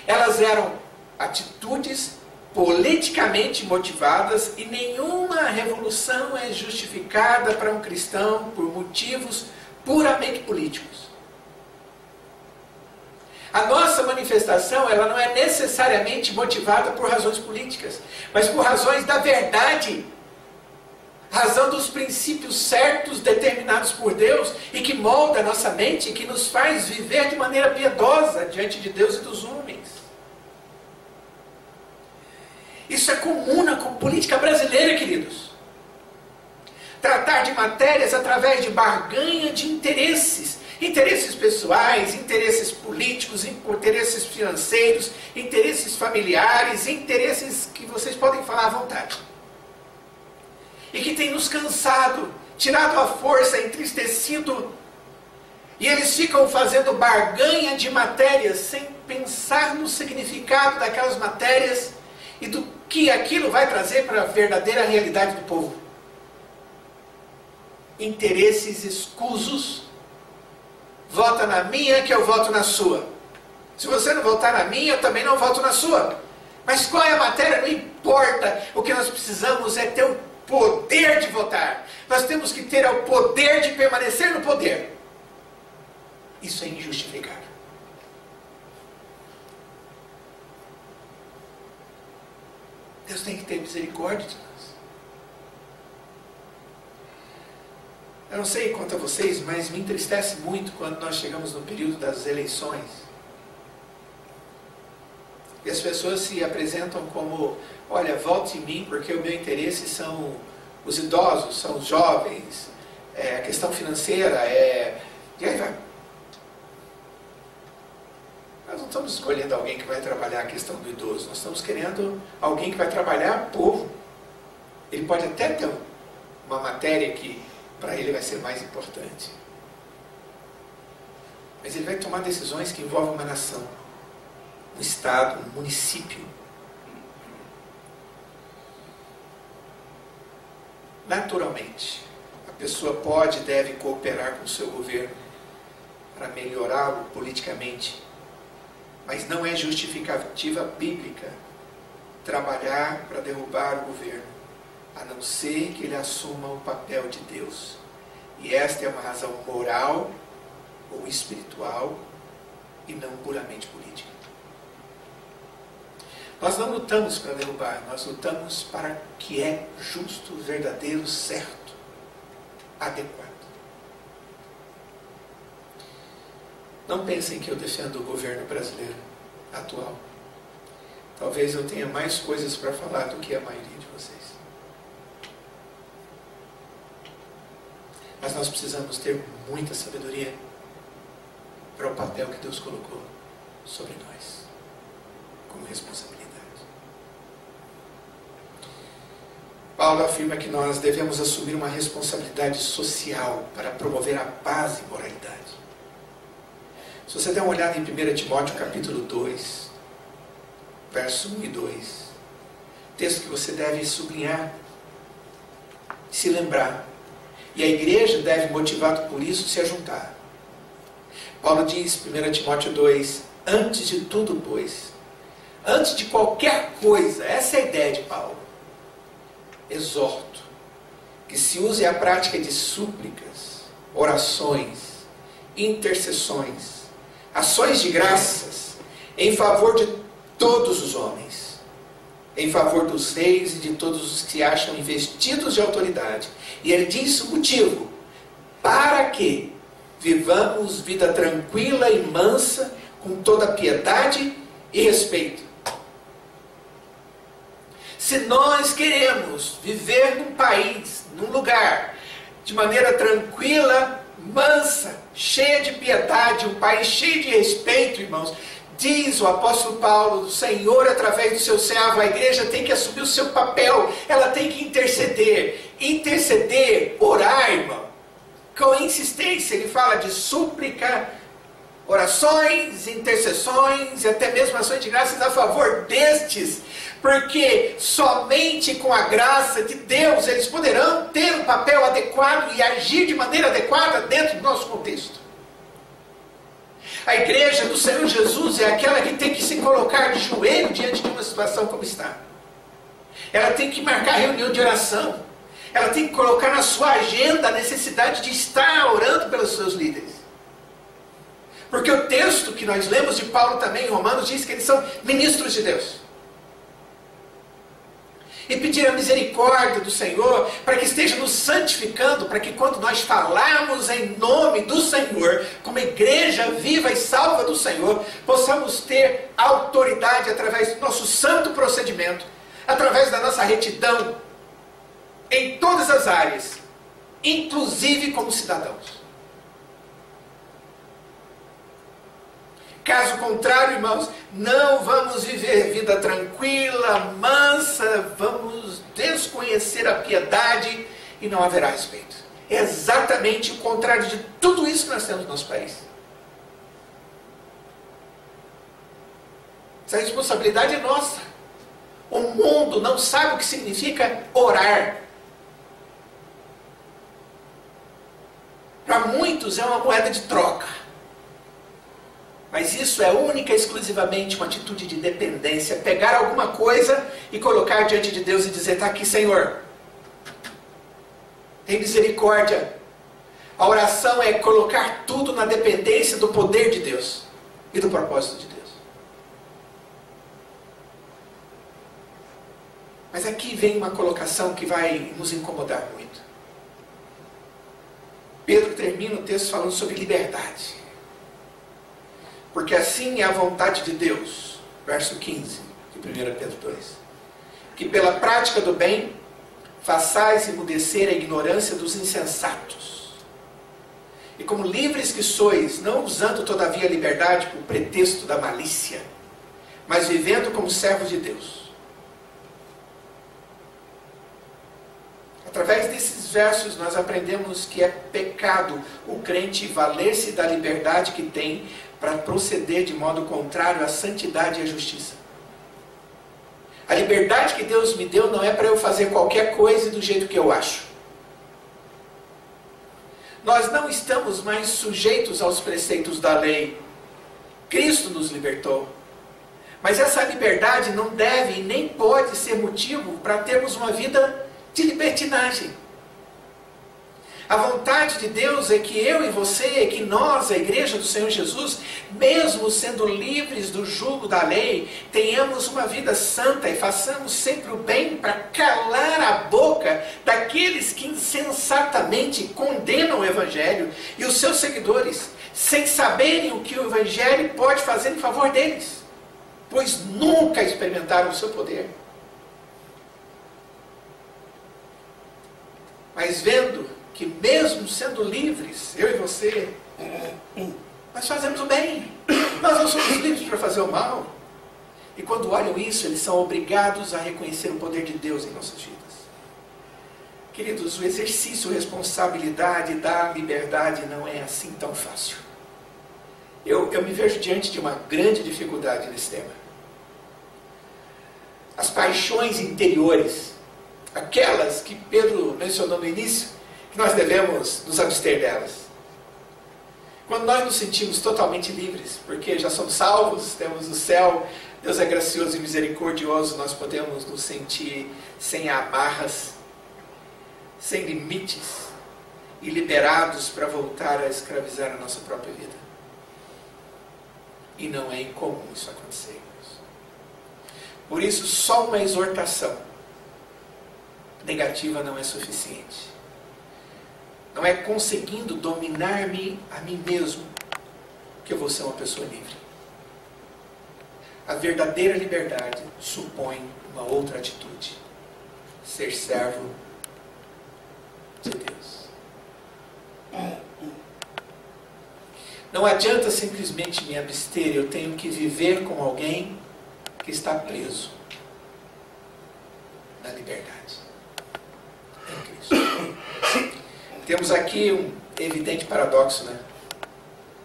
Elas eram atitudes politicamente motivadas, e nenhuma revolução é justificada para um cristão por motivos puramente políticos. A nossa manifestação, ela não é necessariamente motivada por razões políticas, mas por razões da verdade, razão dos princípios certos determinados por Deus e que molda a nossa mente e que nos faz viver de maneira piedosa diante de Deus e dos homens. Isso é comum na política brasileira, queridos. Tratar de matérias através de barganha de interesses. Interesses pessoais, interesses políticos, interesses financeiros, interesses familiares, interesses que vocês podem falar à vontade. E que tem nos cansado, tirado a força, entristecido. E eles ficam fazendo barganha de matérias sem pensar no significado daquelas matérias e do que aquilo vai trazer para a verdadeira realidade do povo. Interesses escusos. Vota na minha que eu voto na sua. Se você não votar na minha, eu também não voto na sua. Mas qual é a matéria? Não importa. O que nós precisamos é ter o poder de votar. Nós temos que ter o poder de permanecer no poder. Isso é injustificável. Deus tem que ter misericórdia de nós. Eu não sei quanto a vocês, mas me entristece muito quando nós chegamos no período das eleições. E as pessoas se apresentam como, olha, vote em mim porque o meu interesse são os idosos, são os jovens, a questão financeira, e aí vai. Nós não estamos escolhendo alguém que vai trabalhar a questão do idoso, nós estamos querendo alguém que vai trabalhar o povo. Ele pode até ter uma matéria que para ele vai ser mais importante. Mas ele vai tomar decisões que envolvem uma nação, um estado, um município. Naturalmente, a pessoa pode e deve cooperar com o seu governo para melhorá-lo politicamente, mas não é justificativa bíblica trabalhar para derrubar o governo, a não ser que ele assuma o papel de Deus. E esta é uma razão moral ou espiritual e não puramente política. Nós não lutamos para derrubar, nós lutamos para o que é justo, verdadeiro, certo, adequado. Não pensem que eu defendo o governo brasileiro atual. Talvez eu tenha mais coisas para falar do que a maioria de vocês. Mas nós precisamos ter muita sabedoria para o papel que Deus colocou sobre nós, como responsabilidade. Paulo afirma que nós devemos assumir uma responsabilidade social para promover a paz e moralidade. Se você der uma olhada em 1 Timóteo capítulo 2, verso 1 e 2, texto que você deve sublinhar, se lembrar. E a igreja deve, motivado por isso, se ajuntar. Paulo diz, 1 Timóteo 2, antes de tudo, pois, antes de qualquer coisa, essa é a ideia de Paulo, exorto, que se use a prática de súplicas, orações, intercessões, ações de graças, em favor de todos os homens, em favor dos reis e de todos os que se acham investidos de autoridade. E ele diz o motivo, para que vivamos vida tranquila e mansa, com toda piedade e respeito. Se nós queremos viver num país, num lugar, de maneira tranquila, mansa, cheia de piedade, um país cheio de respeito, irmãos, diz o apóstolo Paulo, o Senhor, através do seu servo, a igreja tem que assumir o seu papel, ela tem que interceder. Interceder, orar, irmão, com insistência. Ele fala de súplica, orações, intercessões e até mesmo ações de graças a favor destes, porque somente com a graça de Deus eles poderão ter um papel adequado e agir de maneira adequada dentro do nosso contexto. A igreja do Senhor Jesus é aquela que tem que se colocar de joelho diante de uma situação como está. Ela tem que marcar reunião de oração. Ela tem que colocar na sua agenda a necessidade de estar orando pelos seus líderes. Porque o texto que nós lemos de Paulo também em Romanos diz que eles são ministros de Deus. E pedir a misericórdia do Senhor para que esteja nos santificando, para que quando nós falarmos em nome do Senhor, como igreja viva e salva do Senhor, possamos ter autoridade através do nosso santo procedimento, através da nossa retidão, em todas as áreas, inclusive como cidadãos. Caso contrário, irmãos, não vamos viver vida tranquila, mansa, vamos desconhecer a piedade e não haverá respeito. É exatamente o contrário de tudo isso que nós temos no nosso país. Essa responsabilidade é nossa. O mundo não sabe o que significa orar. Para muitos é uma moeda de troca. Mas isso é única e exclusivamente uma atitude de dependência. Pegar alguma coisa e colocar diante de Deus e dizer, está aqui, Senhor. Tem misericórdia. A oração é colocar tudo na dependência do poder de Deus e do propósito de Deus. Mas aqui vem uma colocação que vai nos incomodar muito. Pedro termina o texto falando sobre liberdade. Porque assim é a vontade de Deus, verso 15 de 1 Pedro 2. Que pela prática do bem façais emudecer a ignorância dos insensatos. E como livres que sois, não usando todavia a liberdade por pretexto da malícia, mas vivendo como servos de Deus. Através desses versos nós aprendemos que é pecado o crente valer-se da liberdade que tem para proceder de modo contrário à santidade e à justiça. A liberdade que Deus me deu não é para eu fazer qualquer coisa do jeito que eu acho. Nós não estamos mais sujeitos aos preceitos da lei. Cristo nos libertou. Mas essa liberdade não deve e nem pode ser motivo para termos uma vida de libertinagem. A vontade de Deus é que eu e você, que nós, a igreja do Senhor Jesus, mesmo sendo livres do jugo da lei, tenhamos uma vida santa e façamos sempre o bem para calar a boca daqueles que insensatamente condenam o Evangelho e os seus seguidores, sem saberem o que o Evangelho pode fazer em favor deles, pois nunca experimentaram o seu poder. Mas vendo que mesmo sendo livres, eu e você, nós fazemos o bem. Nós não somos livres para fazer o mal. E quando olham isso, eles são obrigados a reconhecer o poder de Deus em nossas vidas. Queridos, o exercício, responsabilidade da liberdade não é assim tão fácil. Eu me vejo diante de uma grande dificuldade nesse tema. As paixões interiores, aquelas que Pedro mencionou no início, que nós devemos nos abster delas. Quando nós nos sentimos totalmente livres, porque já somos salvos, temos o céu, Deus é gracioso e misericordioso, nós podemos nos sentir sem amarras, sem limites e liberados para voltar a escravizar a nossa própria vida. E não é incomum isso acontecer. Por isso, só uma exortação negativa não é suficiente. Não é conseguindo dominar-me a mim mesmo que eu vou ser uma pessoa livre. A verdadeira liberdade supõe uma outra atitude: ser servo de Deus. Não adianta simplesmente me abster, eu tenho que viver com alguém que está preso na liberdade. Temos aqui um evidente paradoxo, né?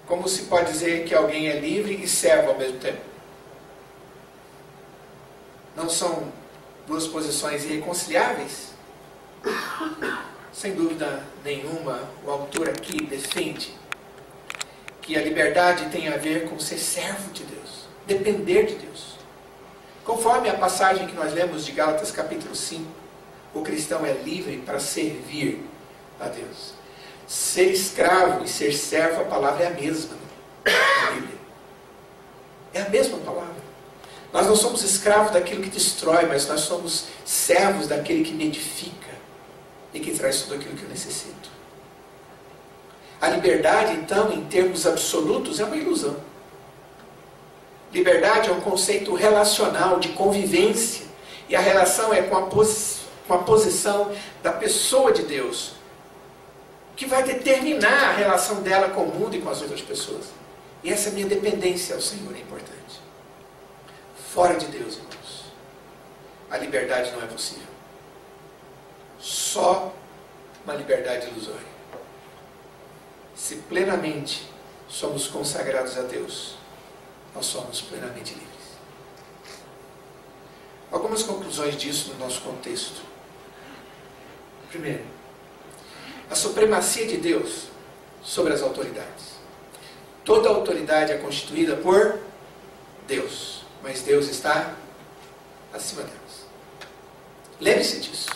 Como se pode dizer que alguém é livre e servo ao mesmo tempo? Não são duas posições irreconciliáveis? Sem dúvida nenhuma, o autor aqui defende que a liberdade tem a ver com ser servo de Deus, depender de Deus. Conforme a passagem que nós lemos de Gálatas capítulo 5, o cristão é livre para servir a Deus. Ser escravo e ser servo, a palavra é a mesma na Bíblia. É a mesma palavra. Nós não somos escravos daquilo que destrói, mas nós somos servos daquele que me edifica e que traz tudo aquilo que eu necessito. A liberdade, então, em termos absolutos, é uma ilusão. Liberdade é um conceito relacional, de convivência, e a relação é com a posição da pessoa de Deus, que vai determinar a relação dela com o mundo e com as outras pessoas. E essa minha dependência ao Senhor é importante. Fora de Deus, irmãos, a liberdade não é possível. Só uma liberdade ilusória. Se plenamente somos consagrados a Deus, nós somos plenamente livres. Algumas conclusões disso no nosso contexto. Primeiro, a supremacia de Deus sobre as autoridades. Toda autoridade é constituída por Deus, mas Deus está acima delas. Lembre-se disso.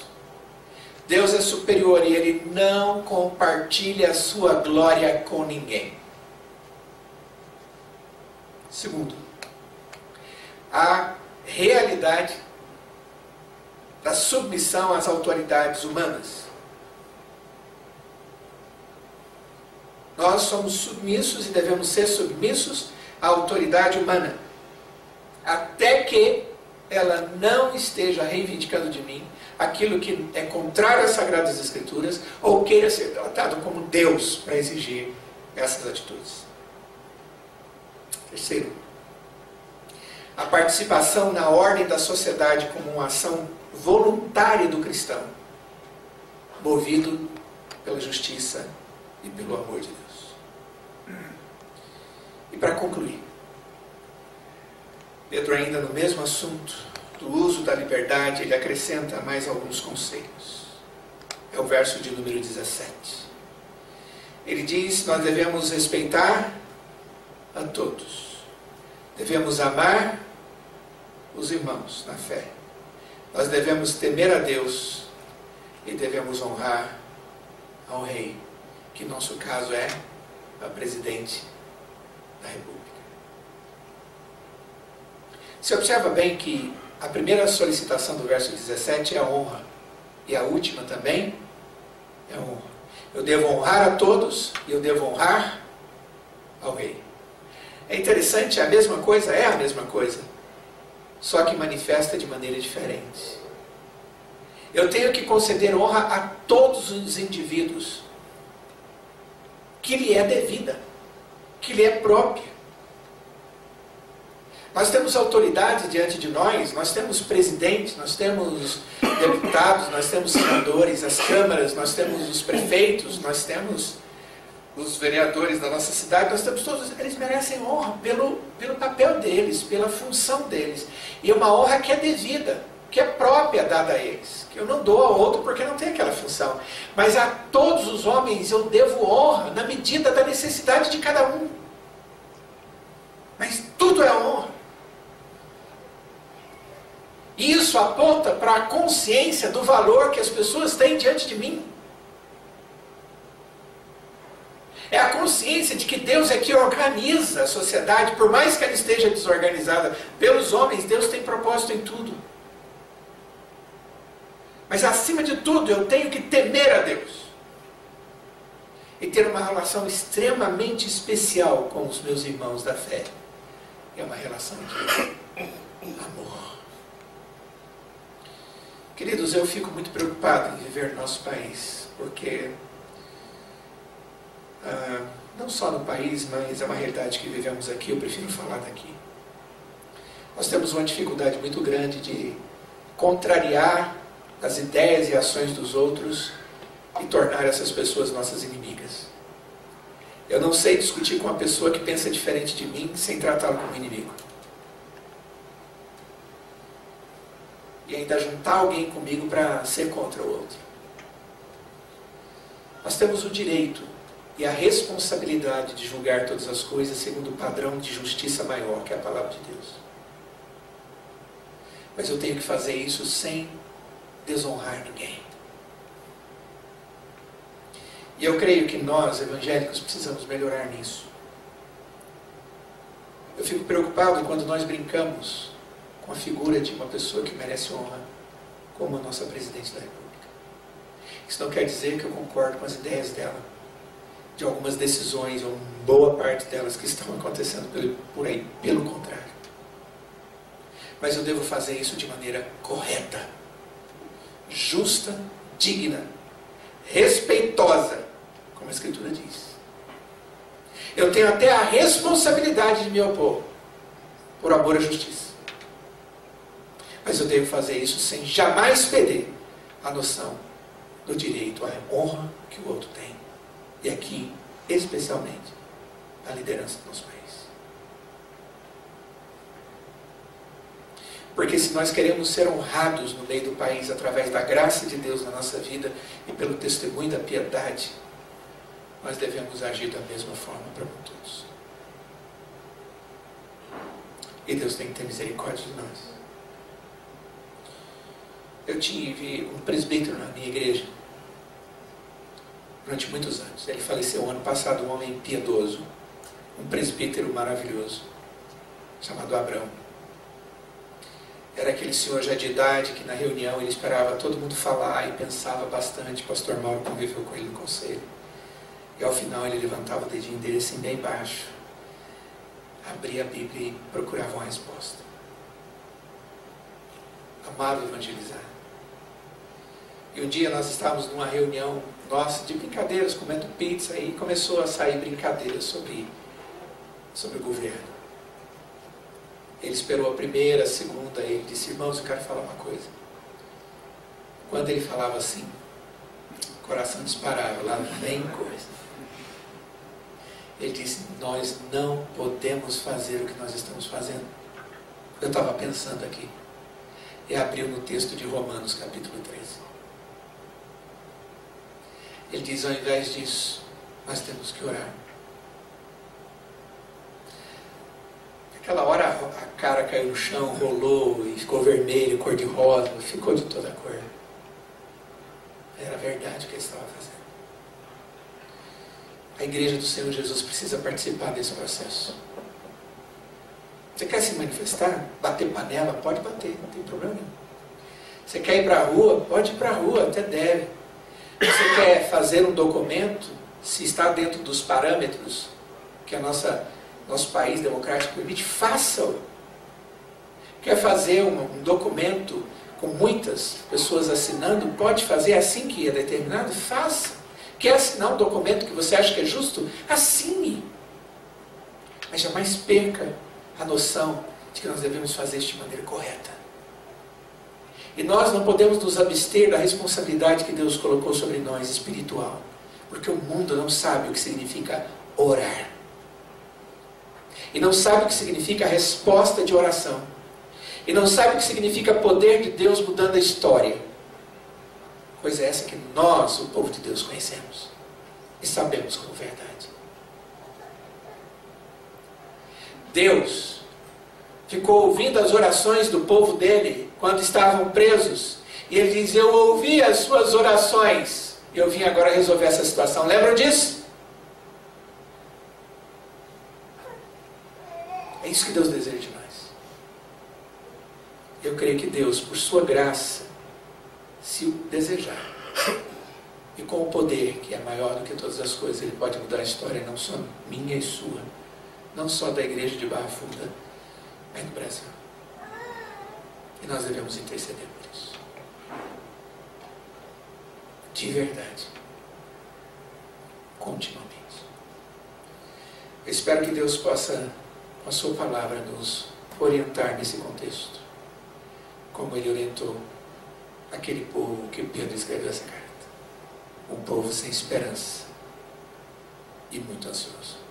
Deus é superior e Ele não compartilha a sua glória com ninguém. Segundo, a realidade da submissão às autoridades humanas. Nós somos submissos e devemos ser submissos à autoridade humana, até que ela não esteja reivindicando de mim aquilo que é contrário às Sagradas Escrituras ou queira ser tratado como Deus para exigir essas atitudes. Terceiro, a participação na ordem da sociedade como uma ação voluntária do cristão, movido pela justiça e pelo amor de Deus. E para concluir, Pedro, ainda no mesmo assunto do uso da liberdade, ele acrescenta mais alguns conceitos. É o verso de número 17. Ele diz: nós devemos respeitar a todos, devemos amar os irmãos na fé, nós devemos temer a Deus e devemos honrar ao rei, que em nosso caso é a presidente da República. Se observa bem que a primeira solicitação do verso 17 é a honra, e a última também é a honra. Eu devo honrar a todos e eu devo honrar ao rei. É interessante, a mesma coisa é a mesma coisa, só que manifesta de maneira diferente. Eu tenho que conceder honra a todos os indivíduos que lhe é devida, que lhe é própria. Nós temos autoridade diante de nós temos presidentes, nós temos deputados, nós temos senadores, as câmaras, nós temos os prefeitos, nós temos os vereadores da nossa cidade, nós temos todos, eles merecem honra pelo papel deles, pela função deles. E uma honra que é devida, que é própria dada a eles, que eu não dou ao outro porque não tem aquela função. Mas a todos os homens eu devo honra na medida da necessidade de cada um. Mas tudo é honra. Isso aponta para a consciência do valor que as pessoas têm diante de mim. É a consciência de que Deus é que organiza a sociedade, por mais que ela esteja desorganizada pelos homens, Deus tem propósito em tudo. Mas acima de tudo, eu tenho que temer a Deus e ter uma relação extremamente especial com os meus irmãos da fé. É uma relação de amor. Queridos, eu fico muito preocupado em viver no nosso país, porque não só no país, mas é uma realidade que vivemos aqui, eu prefiro falar daqui. Nós temos uma dificuldade muito grande de contrariar as ideias e ações dos outros e tornar essas pessoas nossas inimigas. Eu não sei discutir com uma pessoa que pensa diferente de mim sem tratá-la como inimigo. E ainda juntar alguém comigo para ser contra o outro. Nós temos o direito e a responsabilidade de julgar todas as coisas segundo o padrão de justiça maior, que é a palavra de Deus. Mas eu tenho que fazer isso sem desonrar ninguém. E eu creio que nós, evangélicos, precisamos melhorar nisso. Eu fico preocupado quando nós brincamos com a figura de uma pessoa que merece honra, como a nossa presidente da República. Isso não quer dizer que eu concordo com as ideias dela, de algumas decisões, ou boa parte delas que estão acontecendo por aí, pelo contrário. Mas eu devo fazer isso de maneira correta, justa, digna, respeitosa, como a Escritura diz. Eu tenho até a responsabilidade de me opor, por amor à justiça. Mas eu devo fazer isso sem jamais perder a noção do direito à honra que o outro tem. E aqui, especialmente, a liderança do nosso país. Porque se nós queremos ser honrados no meio do país através da graça de Deus na nossa vida e pelo testemunho da piedade, nós devemos agir da mesma forma para com todos. E Deus tem que ter misericórdia de nós. Eu tive um presbítero na minha igreja durante muitos anos. Ele faleceu ano passado, um homem piedoso, um presbítero maravilhoso, chamado Abrão. Era aquele senhor já de idade que na reunião ele esperava todo mundo falar e pensava bastante. O pastor Mauro conviveu com ele no conselho. E ao final ele levantava o dedinho dele assim bem baixo, abria a Bíblia e procurava uma resposta. Amava evangelizar. E um dia nós estávamos numa reunião nossa de brincadeiras, comendo pizza, e começou a sair brincadeiras sobre o governo. Ele esperou a primeira, a segunda, e ele disse: irmãos, eu quero falar uma coisa. Quando ele falava assim, o coração disparava, lá vem coisa. Ele disse: nós não podemos fazer o que nós estamos fazendo. Eu estava pensando aqui. E abriu no texto de Romanos, capítulo 13. Ele diz: ao invés disso, nós temos que orar. Naquela hora a cara caiu no chão, rolou e ficou vermelho, cor de rosa, ficou de toda cor. Era verdade o que ele estava fazendo. A igreja do Senhor Jesus precisa participar desse processo. Você quer se manifestar? Bater panela? Pode bater, não tem problema nenhum. Você quer ir para a rua? Pode ir para a rua, até deve. Você quer fazer um documento, se está dentro dos parâmetros que nosso país democrático permite, faça-o. Quer fazer um documento com muitas pessoas assinando? Pode fazer assim que é determinado? Faça. Quer assinar um documento que você acha que é justo? Assine. Mas jamais perca a noção de que nós devemos fazer isso de maneira correta. E nós não podemos nos abster da responsabilidade que Deus colocou sobre nós, espiritual. Porque o mundo não sabe o que significa orar. E não sabe o que significa resposta de oração. E não sabe o que significa poder de Deus mudando a história. Coisa essa que nós, o povo de Deus, conhecemos. E sabemos como verdade. Deus ficou ouvindo as orações do povo dele quando estavam presos. E ele diz: eu ouvi as suas orações. Eu vim agora resolver essa situação. Lembram disso? É isso que Deus deseja de nós. Eu creio que Deus, por sua graça, se o desejar, e com o poder que é maior do que todas as coisas, Ele pode mudar a história, não só minha e sua, não só da igreja de Barra Funda, mas do Brasil. E nós devemos interceder por isso. De verdade. Continuamente. Eu espero que Deus possa, com a sua palavra, nos orientar nesse contexto, como Ele orientou aquele povo que Pedro escreveu essa carta. Um povo sem esperança e muito ansioso.